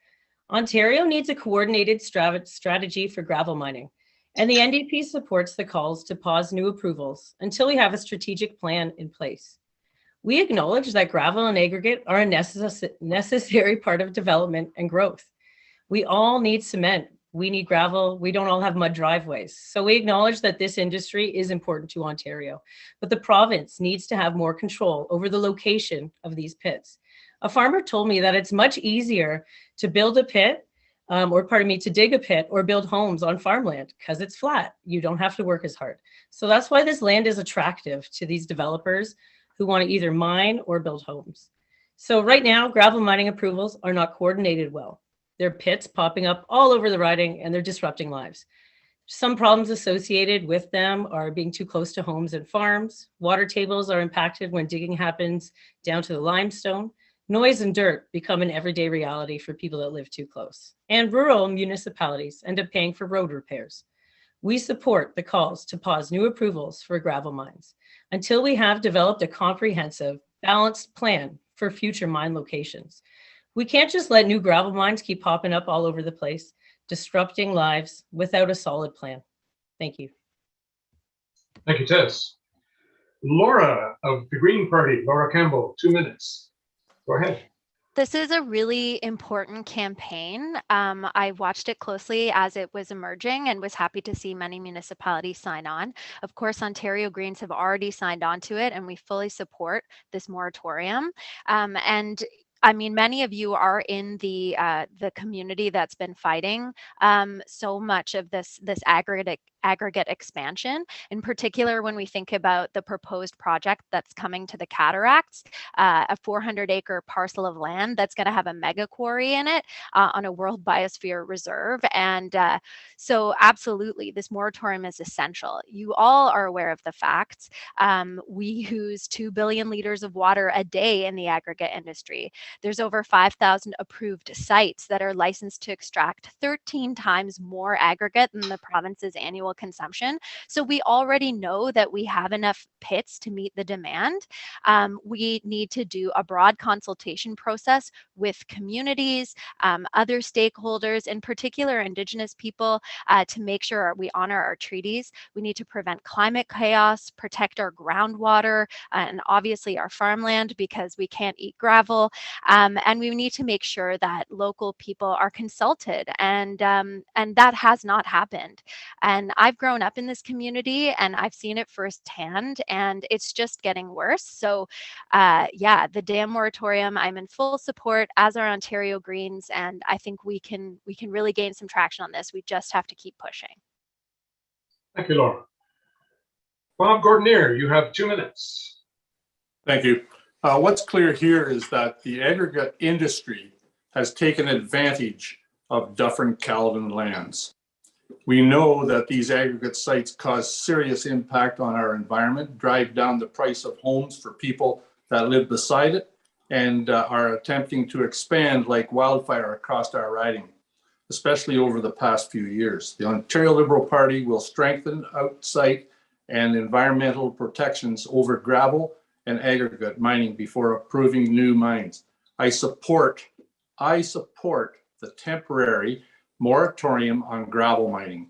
Ontario needs a coordinated strategy for gravel mining, and the NDP supports the calls to pause new approvals until we have a strategic plan in place. We acknowledge that gravel and aggregate are a necessary part of development and growth. We all need cement. We need gravel. We don't all have mud driveways. So we acknowledge that this industry is important to Ontario, but the province needs to have more control over the location of these pits. A farmer told me that it's much easier to build a pit, to dig a pit or build homes on farmland because it's flat. You don't have to work as hard. So that's why this land is attractive to these developers who want to either mine or build homes. So right now, gravel mining approvals are not coordinated well. There are pits popping up all over the riding and they're disrupting lives. Some problems associated with them are being too close to homes and farms. Water tables are impacted when digging happens down to the limestone. Noise and dirt become an everyday reality for people that live too close. And rural municipalities end up paying for road repairs. We support the calls to pause new approvals for gravel mines until we have developed a comprehensive, balanced plan for future mine locations. We can't just let new gravel mines keep popping up all over the place, disrupting lives without a solid plan. Thank you. Thank you, Tess. Laura of the Green Party, Laura Campbell, 2 minutes. Go ahead. This is a really important campaign. I watched it closely as it was emerging and was happy to see many municipalities sign on. Of course, Ontario Greens have already signed on to it, and we fully support this moratorium. And I mean, many of you are in the community that's been fighting so much of this aggregate expansion. In particular, when we think about the proposed project that's coming to the cataracts, a 400-acre parcel of land that's going to have a mega quarry in it on a World Biosphere Reserve. And so absolutely, this moratorium is essential. You all are aware of the facts. We use 2 billion liters of water a day in the aggregate industry. There's over 5,000 approved sites that are licensed to extract 13 times more aggregate than the province's annual consumption. So we already know that we have enough pits to meet the demand. We need to do a broad consultation process with communities, other stakeholders, in particular Indigenous people, to make sure we honor our treaties. We need to prevent climate chaos, protect our groundwater, and obviously our farmland because we can't eat gravel. And we need to make sure that local people are consulted, and that has not happened. And I've grown up in this community and I've seen it firsthand, and it's just getting worse. So yeah, the dam moratorium, I'm in full support, as are Ontario Greens, and I think we can really gain some traction on this. We just have to keep pushing. Thank you, Laura. Bob Gordanier, you have 2 minutes. Thank you. What's clear here is that the aggregate industry has taken advantage of Dufferin-Caledon lands. We know that these aggregate sites cause serious impact on our environment, drive down the price of homes for people that live beside it, and are attempting to expand like wildfire across our riding, especially over the past few years. The Ontario Liberal Party will strengthen outside and environmental protections over gravel and aggregate mining before approving new mines. I support the temporary moratorium on gravel mining.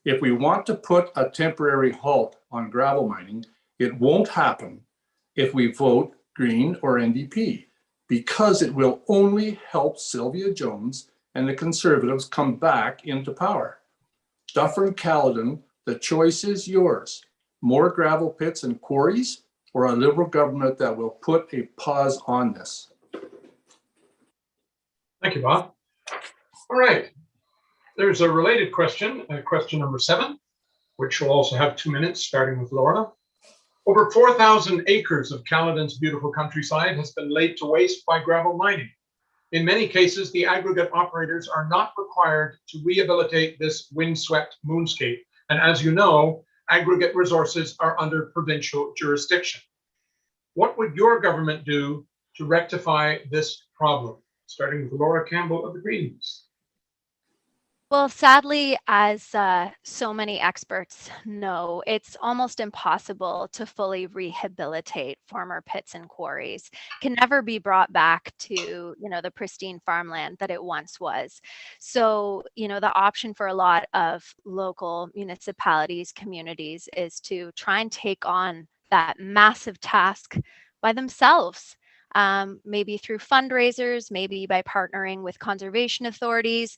If we want to put a temporary halt on gravel mining, it won't happen if we vote Green or NDP, because it will only help Sylvia Jones and the Conservatives come back into power. Dufferin-Caledon, the choice is yours. More gravel pits and quarries, or a Liberal government that will put a pause on this. Thank you, Bob. All right. There's a related question, question number 7, which will also have 2 minutes, starting with Laura. Over 4,000 acres of Caledon's beautiful countryside has been laid to waste by gravel mining. In many cases, the aggregate operators are not required to rehabilitate this windswept moonscape. And as you know, aggregate resources are under provincial jurisdiction. What would your government do to rectify this problem? Starting with Laura Campbell of the Greens. Well, sadly, as so many experts know, it's almost impossible to fully rehabilitate former pits and quarries. It can never be brought back to, the pristine farmland that it once was. So, the option for a lot of local municipalities, communities, is to try and take on that massive task by themselves. Maybe through fundraisers, maybe by partnering with conservation authorities.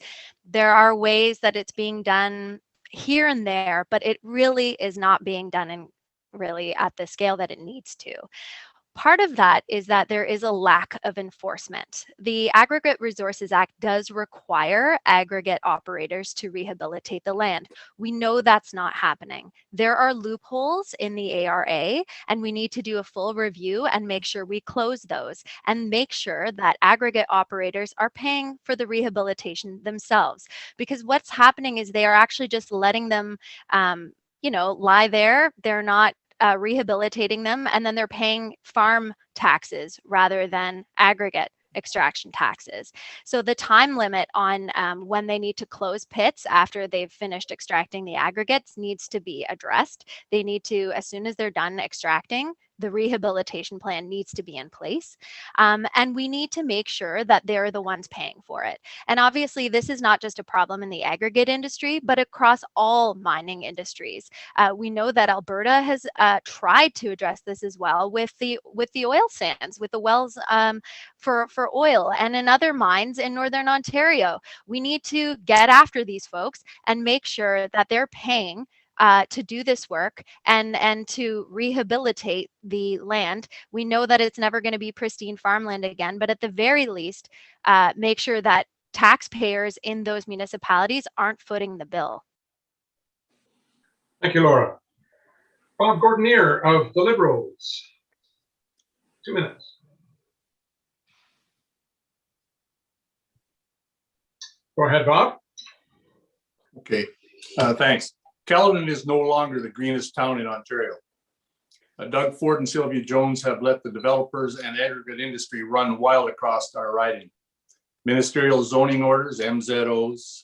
There are ways that it's being done here and there, but it really is not being done really at the scale that it needs to. Part of that is that there is a lack of enforcement. The Aggregate Resources Act does require aggregate operators to rehabilitate the land. We know that's not happening. There are loopholes in the ARA, and we need to do a full review and make sure we close those and make sure that aggregate operators are paying for the rehabilitation themselves. Because what's happening is they are actually just letting them, lie there. They're not rehabilitating them, and then they're paying farm taxes rather than aggregate extraction taxes. So the time limit on when they need to close pits after they've finished extracting the aggregates needs to be addressed. They need to, as soon as they're done extracting, the rehabilitation plan needs to be in place. And we need to make sure that they're the ones paying for it. And obviously, this is not just a problem in the aggregate industry, but across all mining industries. We know that Alberta has tried to address this as well with the oil sands, with the wells for oil, and in other mines in Northern Ontario. We need to get after these folks and make sure that they're paying to do this work and to rehabilitate the land. We know that it's never going to be pristine farmland again, but at the very least, make sure that taxpayers in those municipalities aren't footing the bill. Thank you, Laura. Bob Gordanier of the Liberals. 2 minutes. Go ahead, Bob. Okay, thanks. Caledon is no longer the greenest town in Ontario. Doug Ford and Sylvia Jones have let the developers and aggregate industry run wild across our riding. Ministerial zoning orders, MZOs,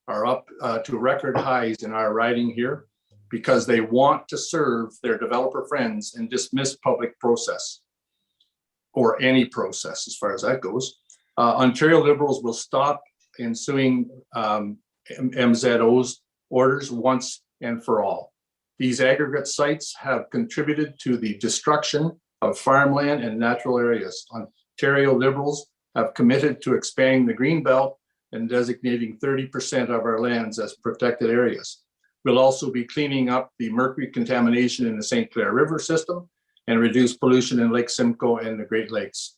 are up to record highs in our riding here because they want to serve their developer friends and dismiss public process, or any process as far as that goes. Ontario Liberals will stop ensuing MZOs orders once and for all. These aggregate sites have contributed to the destruction of farmland and natural areas. Ontario Liberals have committed to expanding the Greenbelt and designating 30% of our lands as protected areas. We'll also be cleaning up the mercury contamination in the St. Clair River system and reduce pollution in Lake Simcoe and the Great Lakes.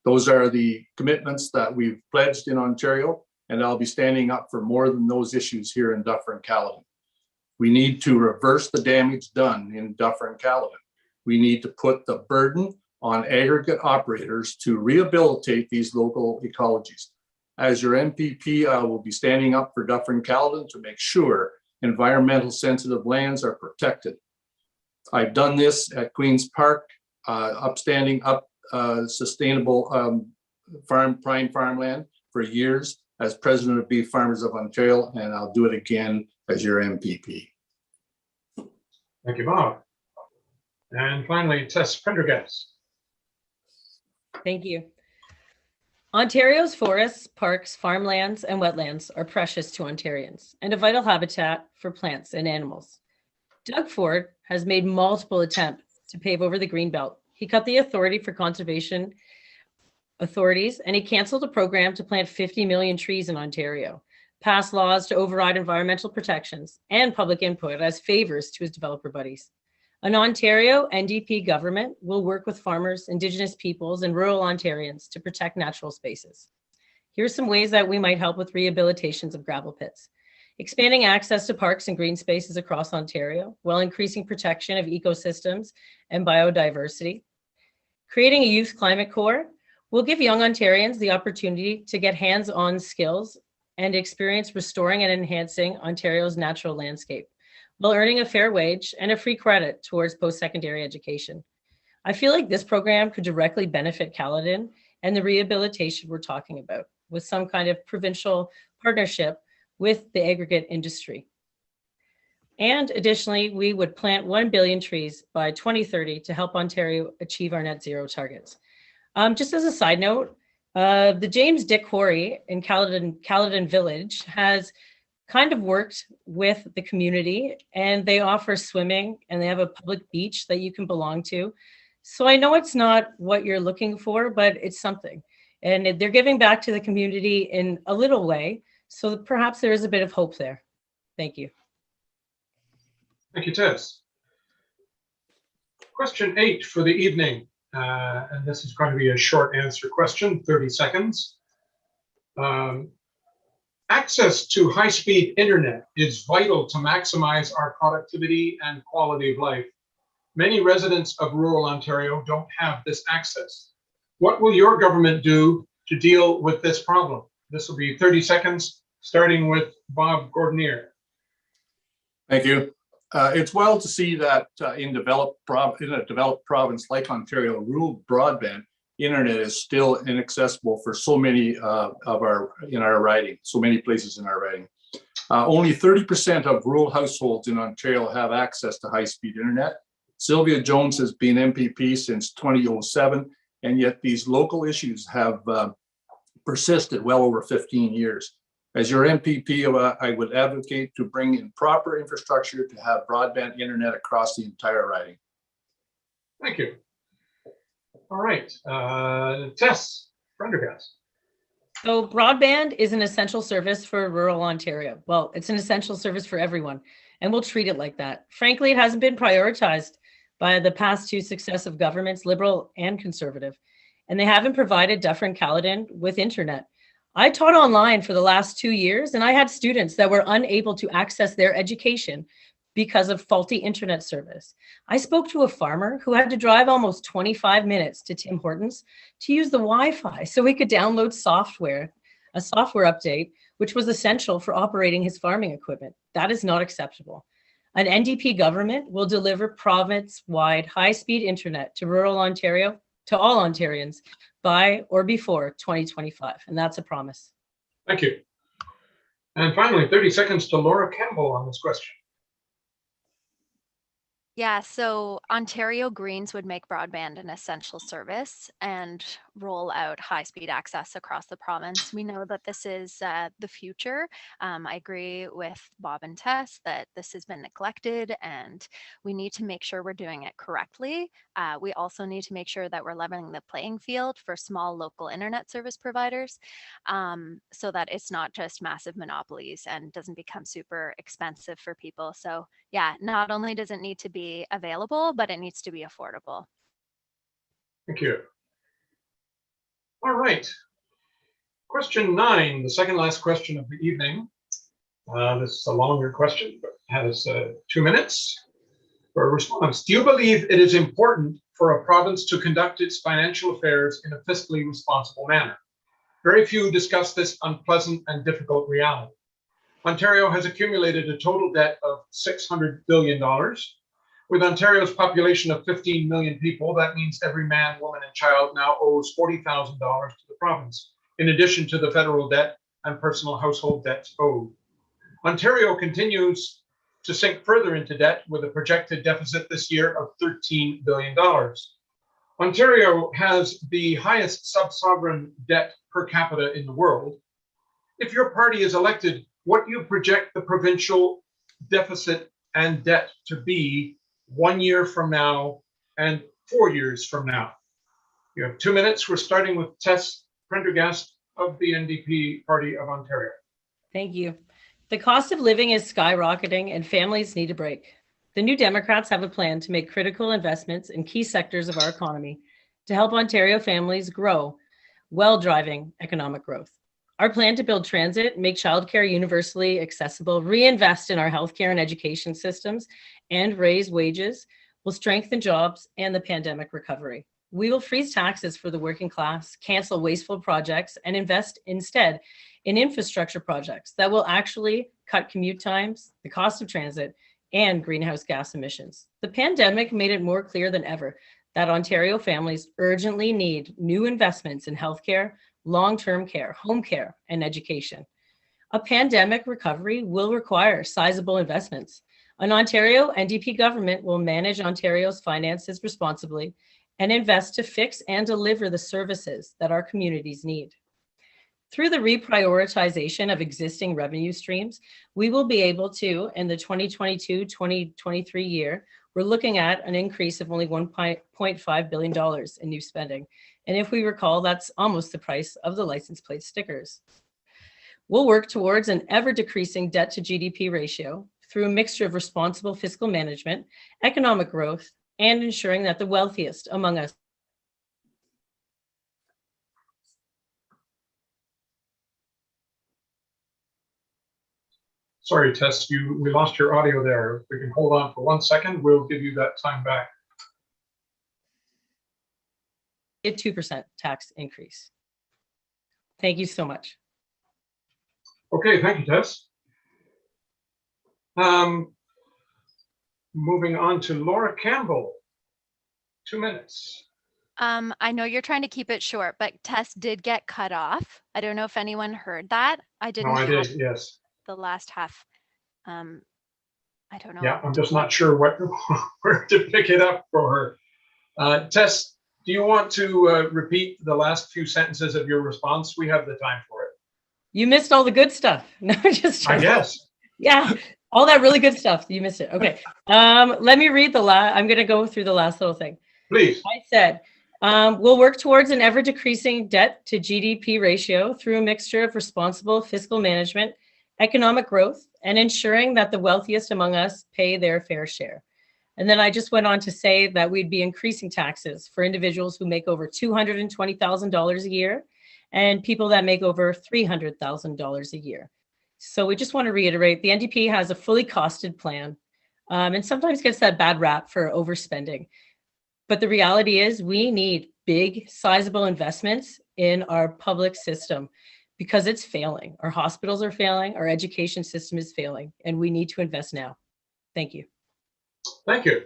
Those are the commitments that we've pledged in Ontario, and I'll be standing up for more than those issues here in Dufferin-Caledon. We need to reverse the damage done in Dufferin-Caledon. We need to put the burden on aggregate operators to rehabilitate these local ecologies. As your MPP, I will be standing up for Dufferin-Caledon to make sure environmental sensitive lands are protected. I've done this at Queen's Park, sustainable prime farmland for years as president of Beef Farmers of Ontario, and I'll do it again as your MPP. Thank you, Bob. And finally, Tess Prendergast. Thank you. Ontario's forests, parks, farmlands, and wetlands are precious to Ontarians and a vital habitat for plants and animals. Doug Ford has made multiple attempts to pave over the Greenbelt. He cut the authority for conservation authorities, and he canceled a program to plant 50 million trees in Ontario, passed laws to override environmental protections and public input as favors to his developer buddies. An Ontario NDP government will work with farmers, Indigenous peoples, and rural Ontarians to protect natural spaces. Here's some ways that we might help with rehabilitations of gravel pits. Expanding access to parks and green spaces across Ontario while increasing protection of ecosystems and biodiversity. Creating a youth climate corps will give young Ontarians the opportunity to get hands-on skills and experience restoring and enhancing Ontario's natural landscape while earning a fair wage and a free credit towards post-secondary education. I feel like this program could directly benefit Caledon and the rehabilitation we're talking about with some kind of provincial partnership with the aggregate industry. And additionally, we would plant 1 billion trees by 2030 to help Ontario achieve our net zero targets. Just as a side note, the James Dick Quarry in Caledon Village has kind of worked with the community, and they offer swimming and they have a public beach that you can belong to. So I know it's not what you're looking for, but it's something. And they're giving back to the community in a little way. So perhaps there is a bit of hope there. Thank you. Thank you, Tess. Question 8 for the evening. And this is going to be a short answer question, 30 seconds. Access to high-speed internet is vital to maximize our productivity and quality of life. Many residents of rural Ontario don't have this access. What will your government do to deal with this problem? This will be 30 seconds, starting with Bob Gordanier. Thank you. It's well to see that in a developed province like Ontario, rural broadband internet is still inaccessible for so many in our riding, so many places in our riding. Only 30% of rural households in Ontario have access to high-speed internet. Sylvia Jones has been MPP since 2007, and yet these local issues have persisted well over 15 years. As your MPP, I would advocate to bring in proper infrastructure to have broadband internet across the entire riding. Thank you. All right, Tess Prendergast. So broadband is an essential service for rural Ontario. Well, it's an essential service for everyone, and we'll treat it like that. Frankly, it hasn't been prioritized by the past two successive governments, Liberal and Conservative, and they haven't provided Dufferin-Caledon with internet. I taught online for the last 2 years, and I had students that were unable to access their education because of faulty internet service. I spoke to a farmer who had to drive almost 25 minutes to Tim Hortons to use the Wi-Fi so he could download software, a software update, which was essential for operating his farming equipment. That is not acceptable. An NDP government will deliver province-wide high-speed internet to rural Ontario, to all Ontarians, by or before 2025, and that's a promise. Thank you. And finally, 30 seconds to Laura Campbell on this question. Yeah, so Ontario Greens would make broadband an essential service and roll out high-speed access across the province. We know that this is the future. I agree with Bob and Tess that this has been neglected and we need to make sure we're doing it correctly. We also need to make sure that we're leveling the playing field for small local internet service providers so that it's not just massive monopolies and doesn't become super expensive for people. So yeah, not only does it need to be available, but it needs to be affordable. Thank you. All right. Question 9, the second last question of the evening. This is a longer question, but has 2 minutes for a response. Do you believe it is important for a province to conduct its financial affairs in a fiscally responsible manner? Very few discuss this unpleasant and difficult reality. Ontario has accumulated a total debt of $600 billion. With Ontario's population of 15 million people, that means every man, woman, and child now owes $40,000 to the province, in addition to the federal debt and personal household debts owed. Ontario continues to sink further into debt with a projected deficit this year of $13 billion. Ontario has the highest sub-sovereign debt per capita in the world. If your party is elected, what do you project the provincial deficit and debt to be 1 year from now and 4 years from now? You have 2 minutes. We're starting with Tess Prendergast of the NDP Party of Ontario. Thank you. The cost of living is skyrocketing and families need a break. The New Democrats have a plan to make critical investments in key sectors of our economy to help Ontario families grow while driving economic growth. Our plan to build transit, make childcare universally accessible, reinvest in our healthcare and education systems, and raise wages will strengthen jobs and the pandemic recovery. We will freeze taxes for the working class, cancel wasteful projects, and invest instead in infrastructure projects that will actually cut commute times, the cost of transit, and greenhouse gas emissions. The pandemic made it more clear than ever that Ontario families urgently need new investments in healthcare, long-term care, home care, and education. A pandemic recovery will require sizable investments. An Ontario NDP government will manage Ontario's finances responsibly and invest to fix and deliver the services that our communities need. Through the reprioritization of existing revenue streams, we will be able to, in the 2022-2023 year, we're looking at an increase of only $1.5 billion in new spending. And if we recall, that's almost the price of the license plate stickers. We'll work towards an ever-decreasing debt to GDP ratio through a mixture of responsible fiscal management, economic growth, and ensuring that the wealthiest among us. Sorry, Tess, we lost your audio there. If we can hold on for 1 second, we'll give you that time back. A 2% tax increase. Thank you so much. Okay, thank you, Tess. Moving on to Laura Campbell. 2 minutes. I know you're trying to keep it short, but Tess did get cut off. I don't know if anyone heard that. I didn't No, I have did, yes. the last half. I don't know. Yeah, I'm just not sure where to pick it up for her. Tess, do you want to repeat the last few sentences of your response? We have the time for it. You missed all the good stuff. No, just I guess. Yeah, all that really good stuff. You missed it. Okay. Let me read the last. I'm going to go through the last little thing. Please. I said, we'll work towards an ever decreasing debt to GDP ratio through a mixture of responsible fiscal management, economic growth, and ensuring that the wealthiest among us pay their fair share. And then I just went on to say that we'd be increasing taxes for individuals who make over $220,000 a year and people that make over $300,000 a year. So we just want to reiterate, the NDP has a fully costed plan and sometimes gets that bad rap for overspending. But the reality is we need big, sizable investments in our public system because it's failing. Our hospitals are failing, our education system is failing, and we need to invest now. Thank you. Thank you.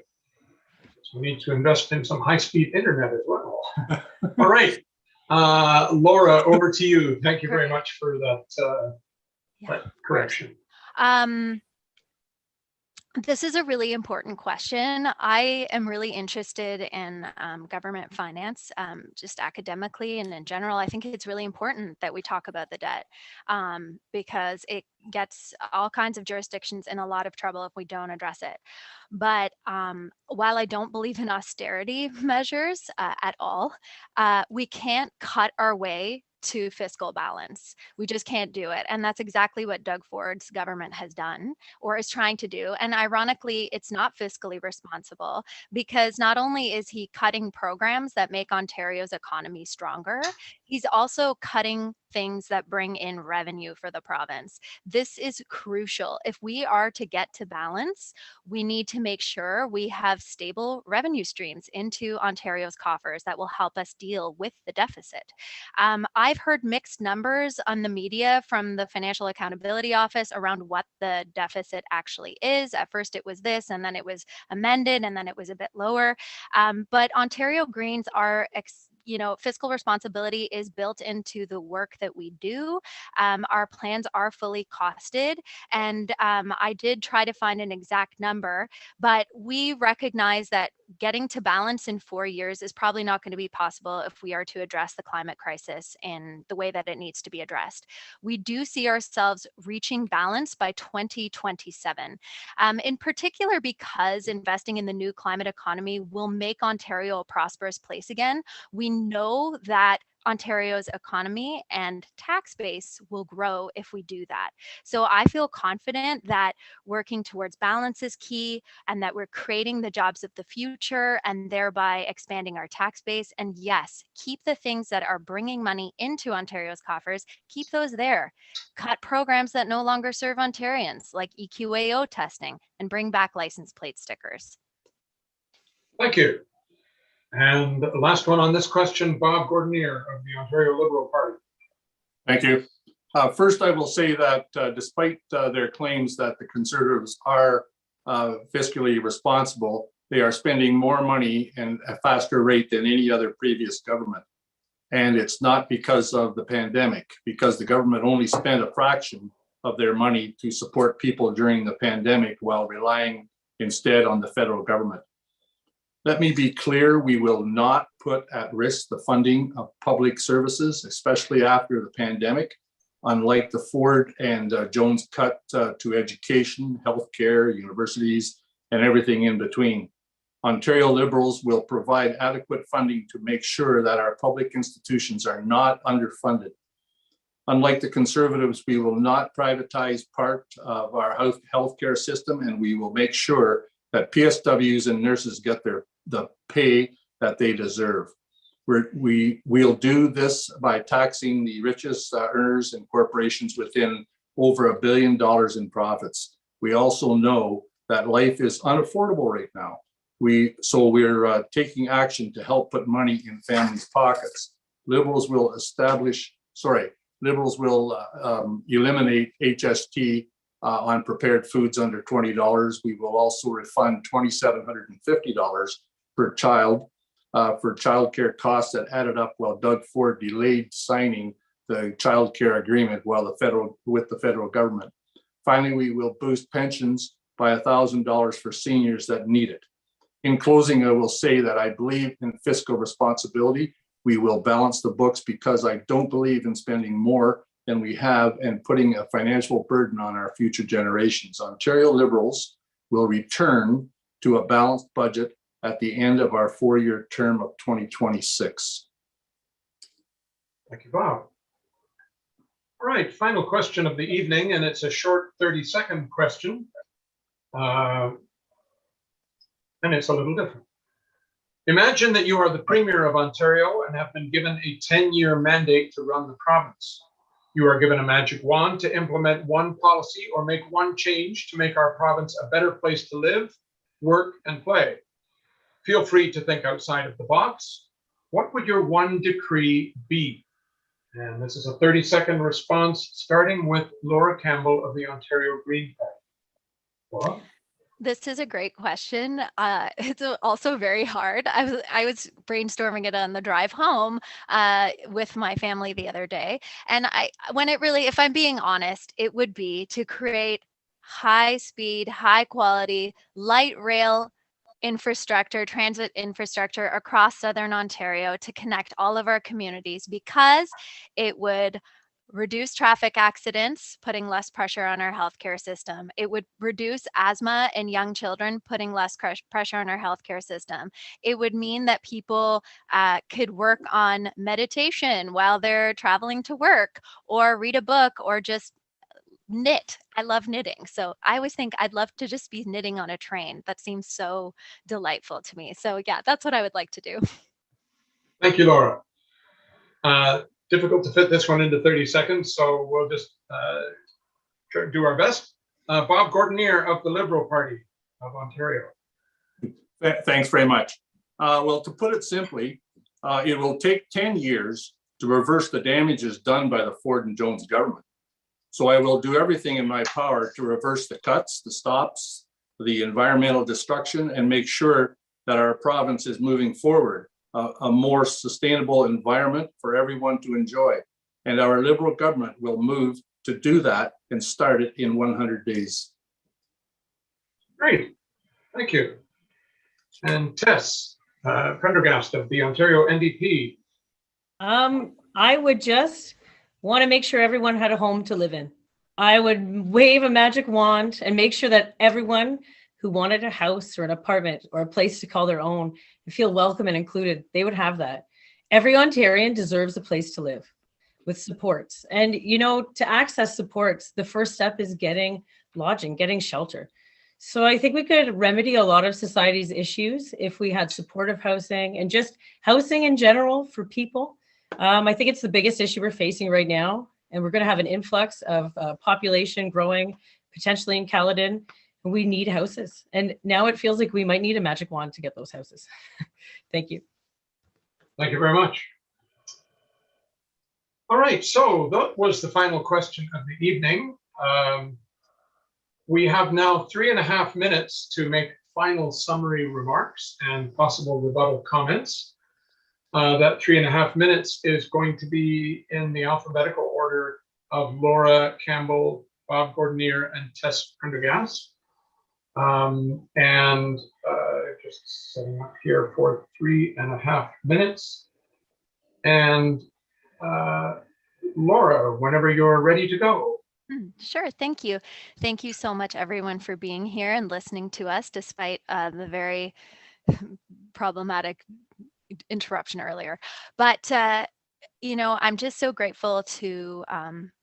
So we need to invest in some high-speed internet as well. All right. Laura, over to you. Thank you very much for that, that correction. This is a really important question. I am really interested in government finance, just academically and in general. I think it's really important that we talk about the debt because it gets all kinds of jurisdictions in a lot of trouble if we don't address it. But while I don't believe in austerity measures at all, we can't cut our way to fiscal balance. We just can't do it. And that's exactly what Doug Ford's government has done or is trying to do. And ironically, it's not fiscally responsible because not only is he cutting programs that make Ontario's economy stronger, he's also cutting things that bring in revenue for the province. This is crucial. If we are to get to balance, we need to make sure we have stable revenue streams into Ontario's coffers that will help us deal with the deficit. I've heard mixed numbers on the media from the Financial Accountability Office around what the deficit actually is. At first it was this, and then it was amended, and then it was a bit lower. But Ontario Greens are fiscal responsibility is built into the work that we do. Our plans are fully costed, and I did try to find an exact number, but we recognize that getting to balance in 4 years is probably not going to be possible if we are to address the climate crisis in the way that it needs to be addressed. We do see ourselves reaching balance by 2027, in particular because investing in the new climate economy will make Ontario a prosperous place again. We know that Ontario's economy and tax base will grow if we do that. So I feel confident that working towards balance is key, and that we're creating the jobs of the future and thereby expanding our tax base. And yes, keep the things that are bringing money into Ontario's coffers, keep those there. Cut programs that no longer serve Ontarians, like EQAO testing, and bring back license plate stickers. Thank you. And the last one on this question, Bob Gordanier of the Ontario Liberal Party. Thank you. First, I will say that despite their claims that the Conservatives are fiscally responsible, they are spending more money and a faster rate than any other previous government. And it's not because of the pandemic, because the government only spent a fraction of their money to support people during the pandemic while relying instead on the federal government. Let me be clear, we will not put at risk the funding of public services, especially after the pandemic, unlike the Ford and Jones cut to education, healthcare, universities, and everything in between. Ontario Liberals will provide adequate funding to make sure that our public institutions are not underfunded. Unlike the Conservatives, we will not privatize part of our healthcare system, and we will make sure that PSWs and nurses get the pay that they deserve. We'll do this by taxing the richest earners and corporations within over $1 billion in profits. We also know that life is unaffordable right now. So we're taking action to help put money in families' pockets. Liberals will eliminate HST on prepared foods under $20. We will also refund $2,750 per child for childcare costs that added up while Doug Ford delayed signing the childcare agreement with the federal government. Finally, we will boost pensions by $1,000 for seniors that need it. In closing, I will say that I believe in fiscal responsibility. We will balance the books because I don't believe in spending more than we have and putting a financial burden on our future generations. Ontario Liberals will return to a balanced budget at the end of our 4-year term of 2026. Thank you, Bob. All right, final question of the evening, and it's a short 30-second question. And it's a little different. Imagine that you are the Premier of Ontario and have been given a 10-year mandate to run the province. You are given a magic wand to implement one policy or make one change to make our province a better place to live, work, and play. Feel free to think outside of the box. What would your one decree be? And this is a 30-second response, starting with Laura Campbell of the Ontario Green Party. Laura? This is a great question. It's also very hard. I was brainstorming it on the drive home with my family the other day. And if I'm being honest, it would be to create high speed, high quality, light rail infrastructure, transit infrastructure across Southern Ontario to connect all of our communities, because it would reduce traffic accidents, putting less pressure on our healthcare system. It would reduce asthma in young children, putting less pressure on our healthcare system. It would mean that people could work on meditation while they're traveling to work, or read a book, or just knit. I love knitting. So I always think I'd love to just be knitting on a train. That seems so delightful to me. So yeah, that's what I would like to do. Thank you, Laura. Difficult to fit this one into 30 seconds, so we'll just do our best. Bob Gordanier of the Liberal Party of Ontario. Thanks very much. Well, to put it simply, it will take 10 years to reverse the damages done by the Ford and Jones government. So I will do everything in my power to reverse the cuts, the stops, the environmental destruction, and make sure that our province is moving forward a more sustainable environment for everyone to enjoy. And our Liberal government will move to do that and start it in 100 days. Great, thank you. And Tess Prendergast of the Ontario NDP. I would just want to make sure everyone had a home to live in. I would wave a magic wand and make sure that everyone who wanted a house or an apartment or a place to call their own and feel welcome and included, they would have that. Every Ontarian deserves a place to live with supports. And, you know, to access supports, the first step is getting lodging, getting shelter. So I think we could remedy a lot of society's issues if we had supportive housing and just housing in general for people. I think it's the biggest issue we're facing right now. And we're going to have an influx of population growing potentially in Caledon. And we need houses. And now it feels like we might need a magic wand to get those houses. Thank you. Thank you very much. All right, so that was the final question of the evening. We have now 3.5 minutes to make final summary remarks and possible rebuttal comments. That 3.5 minutes is going to be in the alphabetical order of Laura, Campbell, Bob Gordanier, and Tess Prendergast. Just setting up here for 3.5 minutes. And Laura, whenever you're ready to go. Sure. Thank you. Thank you so much, everyone, for being here and listening to us despite the very problematic interruption earlier. But, you know, I'm just so grateful to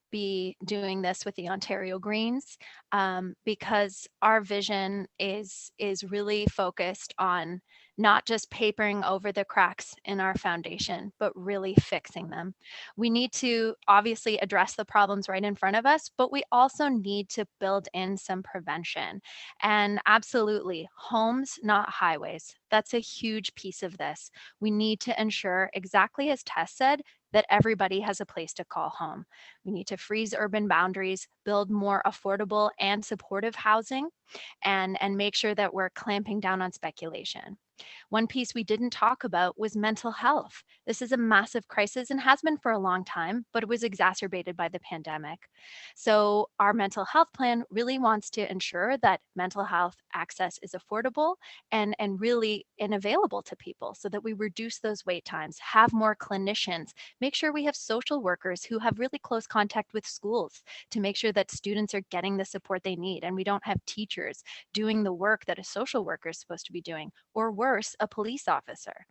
be doing this with the Ontario Greens because our vision is really focused on not just papering over the cracks in our foundation, but really fixing them. We need to obviously address the problems right in front of us, but we also need to build in some prevention. And absolutely, homes, not highways. That's a huge piece of this. We need to ensure, exactly as Tess said, that everybody has a place to call home. We need to freeze urban boundaries, build more affordable and supportive housing, and make sure that we're clamping down on speculation. One piece we didn't talk about was mental health. This is a massive crisis and has been for a long time, but it was exacerbated by the pandemic. So our mental health plan really wants to ensure that mental health access is affordable and really available to people so that we reduce those wait times, have more clinicians, make sure we have social workers who have really close contact with schools to make sure that students are getting the support they need and we don't have teachers doing the work that a social worker is supposed to be doing, or worse, a police officer.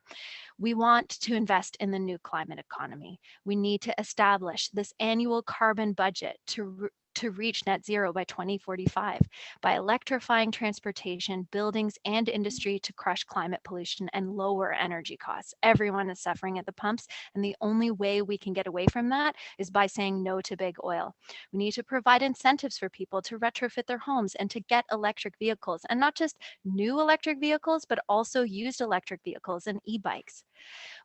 We want to invest in the new climate economy. We need to establish this annual carbon budget to reach net zero by 2045 by electrifying transportation, buildings, and industry to crush climate pollution and lower energy costs. Everyone is suffering at the pumps, and the only way we can get away from that is by saying no to big oil. We need to provide incentives for people to retrofit their homes and to get electric vehicles, and not just new electric vehicles, but also used electric vehicles and e-bikes.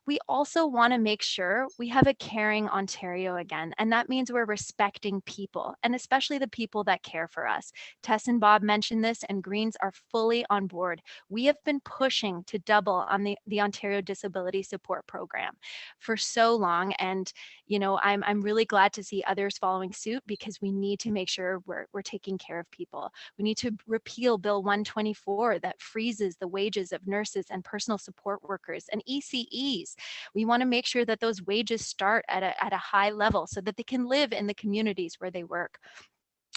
We also want to make sure we have a caring Ontario again, and that means we're respecting people, and especially the people that care for us. Tess and Bob mentioned this, and Greens are fully on board. We have been pushing to double on the Ontario Disability Support Program for so long, and you know, I'm really glad to see others following suit because we need to make sure we're taking care of people. We need to repeal Bill 124 that freezes the wages of nurses and personal support workers and ECEs. We want to make sure that those wages start at a high level so that they can live in the communities where they work.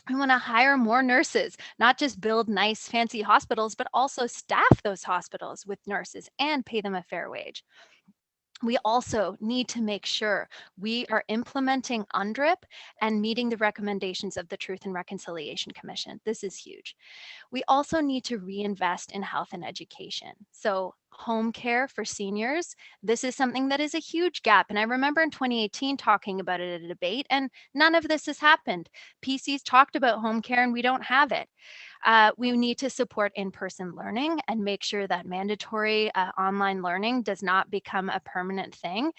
We want to hire more nurses, not just build nice, fancy hospitals, but also staff those hospitals with nurses and pay them a fair wage. We also need to make sure we are implementing UNDRIP and meeting the recommendations of the Truth and Reconciliation Commission. This is huge. We also need to reinvest in health and education. So home care for seniors, this is something that is a huge gap. And I remember in 2018 talking about it at a debate, and none of this has happened. PC's talked about home care and we don't have it. We need to support in-person learning and make sure that mandatory online learning does not become a permanent thing.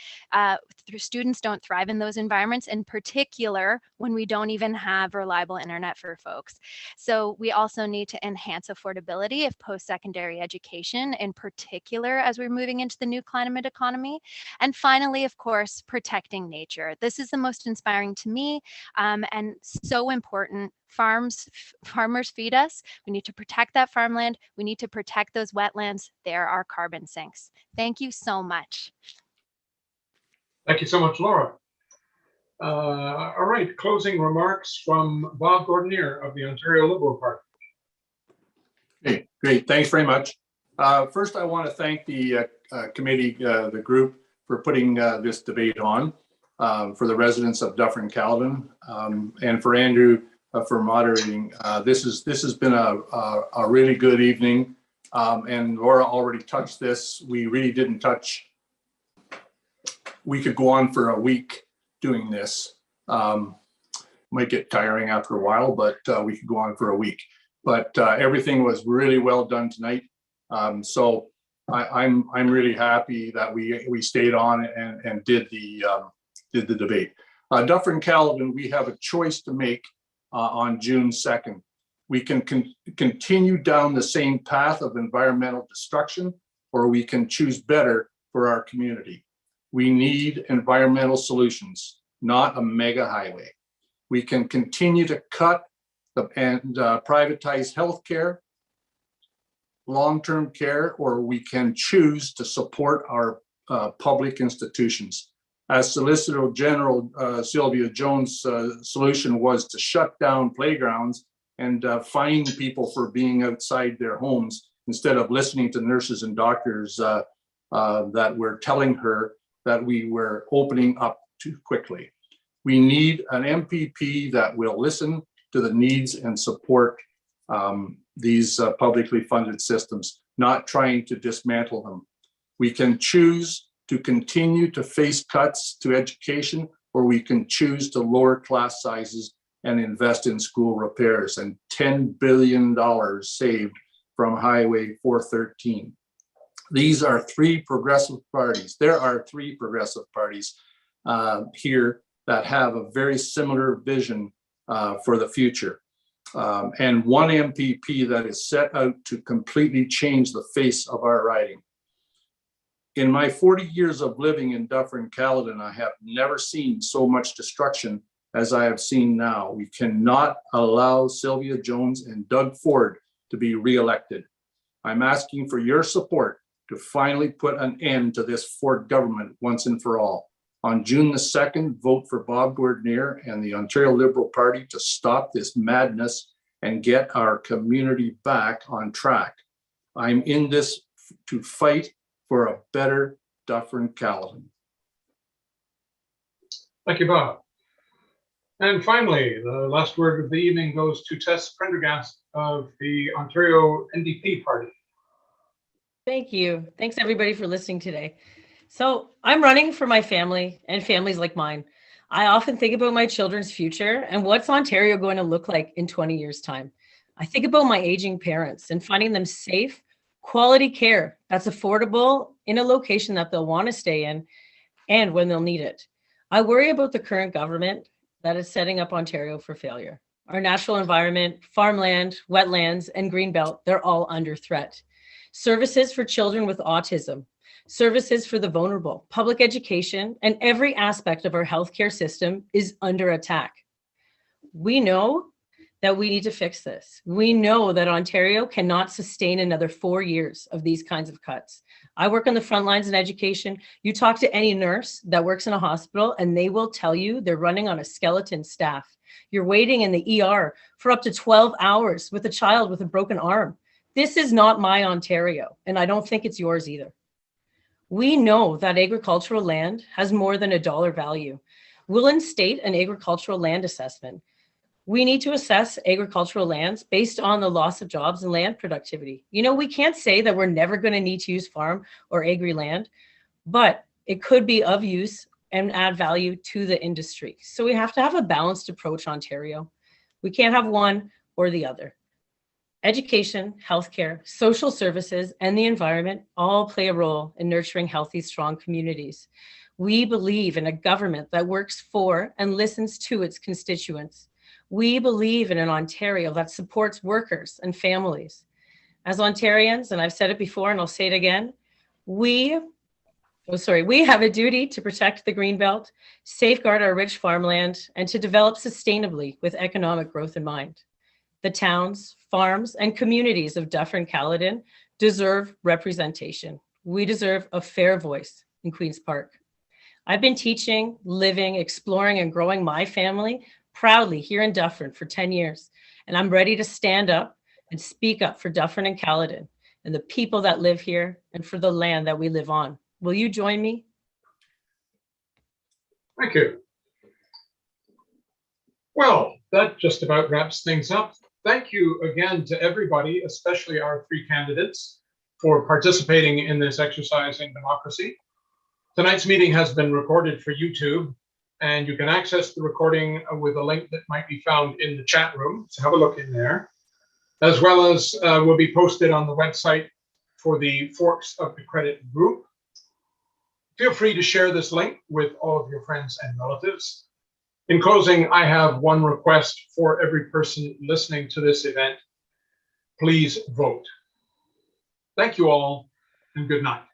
Students don't thrive in those environments, in particular when we don't even have reliable internet for folks. So we also need to enhance affordability of post-secondary education, in particular as we're moving into the new climate economy. And finally, of course, protecting nature. This is the most inspiring to me and so important. Farmers feed us. We need to protect that farmland. We need to protect those wetlands. They're our carbon sinks. Thank you so much. Thank you so much, Laura. All right, closing remarks from Bob Gordanier of the Ontario Liberal Party. Okay, great. Thanks very much. First, I want to thank the committee, the group, for putting this debate on, for the residents of Dufferin-Caledon, and for Andrew for moderating. This has been a really good evening, and Laura already touched this. We really didn't touch. We could go on for a week doing this. Might get tiring after a while, but we could go on for a week. But everything was really well done tonight. So I'm really happy that we stayed on and did the debate. Dufferin-Caledon, we have a choice to make on June 2nd. We can continue down the same path of environmental destruction, or we can choose better for our community. We need environmental solutions, not a mega highway. We can continue to cut and privatize healthcare, long-term care, or we can choose to support our public institutions. As Solicitor General Sylvia Jones' solution was to shut down playgrounds and fine people for being outside their homes instead of listening to nurses and doctors that were telling her that we were opening up too quickly. We need an MPP that will listen to the needs and support these publicly funded systems, not trying to dismantle them. We can choose to continue to face cuts to education, or we can choose to lower class sizes and invest in school repairs, and $10 billion saved from Highway 413. These are three progressive parties. There are three progressive parties here that have a very similar vision for the future. And one MPP that is set out to completely change the face of our riding. In my 40 years of living in Dufferin-Caledon, I have never seen so much destruction as I have seen now. We cannot allow Sylvia Jones and Doug Ford to be reelected. I'm asking for your support to finally put an end to this Ford government once and for all. On June the 2nd, vote for Bob Gordanier and the Ontario Liberal Party to stop this madness and get our community back on track. I'm in this to fight for a better Dufferin-Caledon. Thank you, Bob. And finally, the last word of the evening goes to Tess Prendergast of the Ontario NDP Party. Thank you. Thanks everybody for listening today. So I'm running for my family and families like mine. I often think about my children's future and what's Ontario going to look like in 20 years' time. I think about my aging parents and finding them safe, quality care that's affordable in a location that they'll want to stay in and when they'll need it. I worry about the current government that is setting up Ontario for failure. Our natural environment, farmland, wetlands, and greenbelt, they're all under threat. Services for children with autism, services for the vulnerable, public education, and every aspect of our healthcare system is under attack. We know that we need to fix this. We know that Ontario cannot sustain another 4 years of these kinds of cuts. I work on the front lines in education. You talk to any nurse that works in a hospital and they will tell you they're running on a skeleton staff. You're waiting in the ER for up to 12 hours with a child with a broken arm. This is not my Ontario, and I don't think it's yours either. We know that agricultural land has more than a dollar value. We'll instate an agricultural land assessment. We need to assess agricultural lands based on the loss of jobs and land productivity. You know, we can't say that we're never going to need to use farm or agri land, but it could be of use and add value to the industry. So we have to have a balanced approach, Ontario. We can't have one or the other. Education, healthcare, social services, and the environment all play a role in nurturing healthy, strong communities. We believe in a government that works for and listens to its constituents. We believe in an Ontario that supports workers and families. As Ontarians, and I've said it before and I'll say it again, we have a duty to protect the Greenbelt, safeguard our rich farmland, and to develop sustainably with economic growth in mind. The towns, farms, and communities of Dufferin-Caledon deserve representation. We deserve a fair voice in Queen's Park. I've been teaching, living, exploring, and growing my family proudly here in Dufferin for 10 years, and I'm ready to stand up and speak up for Dufferin and Caledon and the people that live here and for the land that we live on. Will you join me? Thank you. Well, that just about wraps things up. Thank you again to everybody, especially our 3 candidates, for participating in this exercise in democracy. Tonight's meeting has been recorded for YouTube, and you can access the recording with a link that might be found in the chat room. So have a look in there, as well as will be posted on the website for the Forks of the Credit group. Feel free to share this link with all of your friends and relatives. In closing, I have one request for every person listening to this event. Please vote. Thank you all, and good night.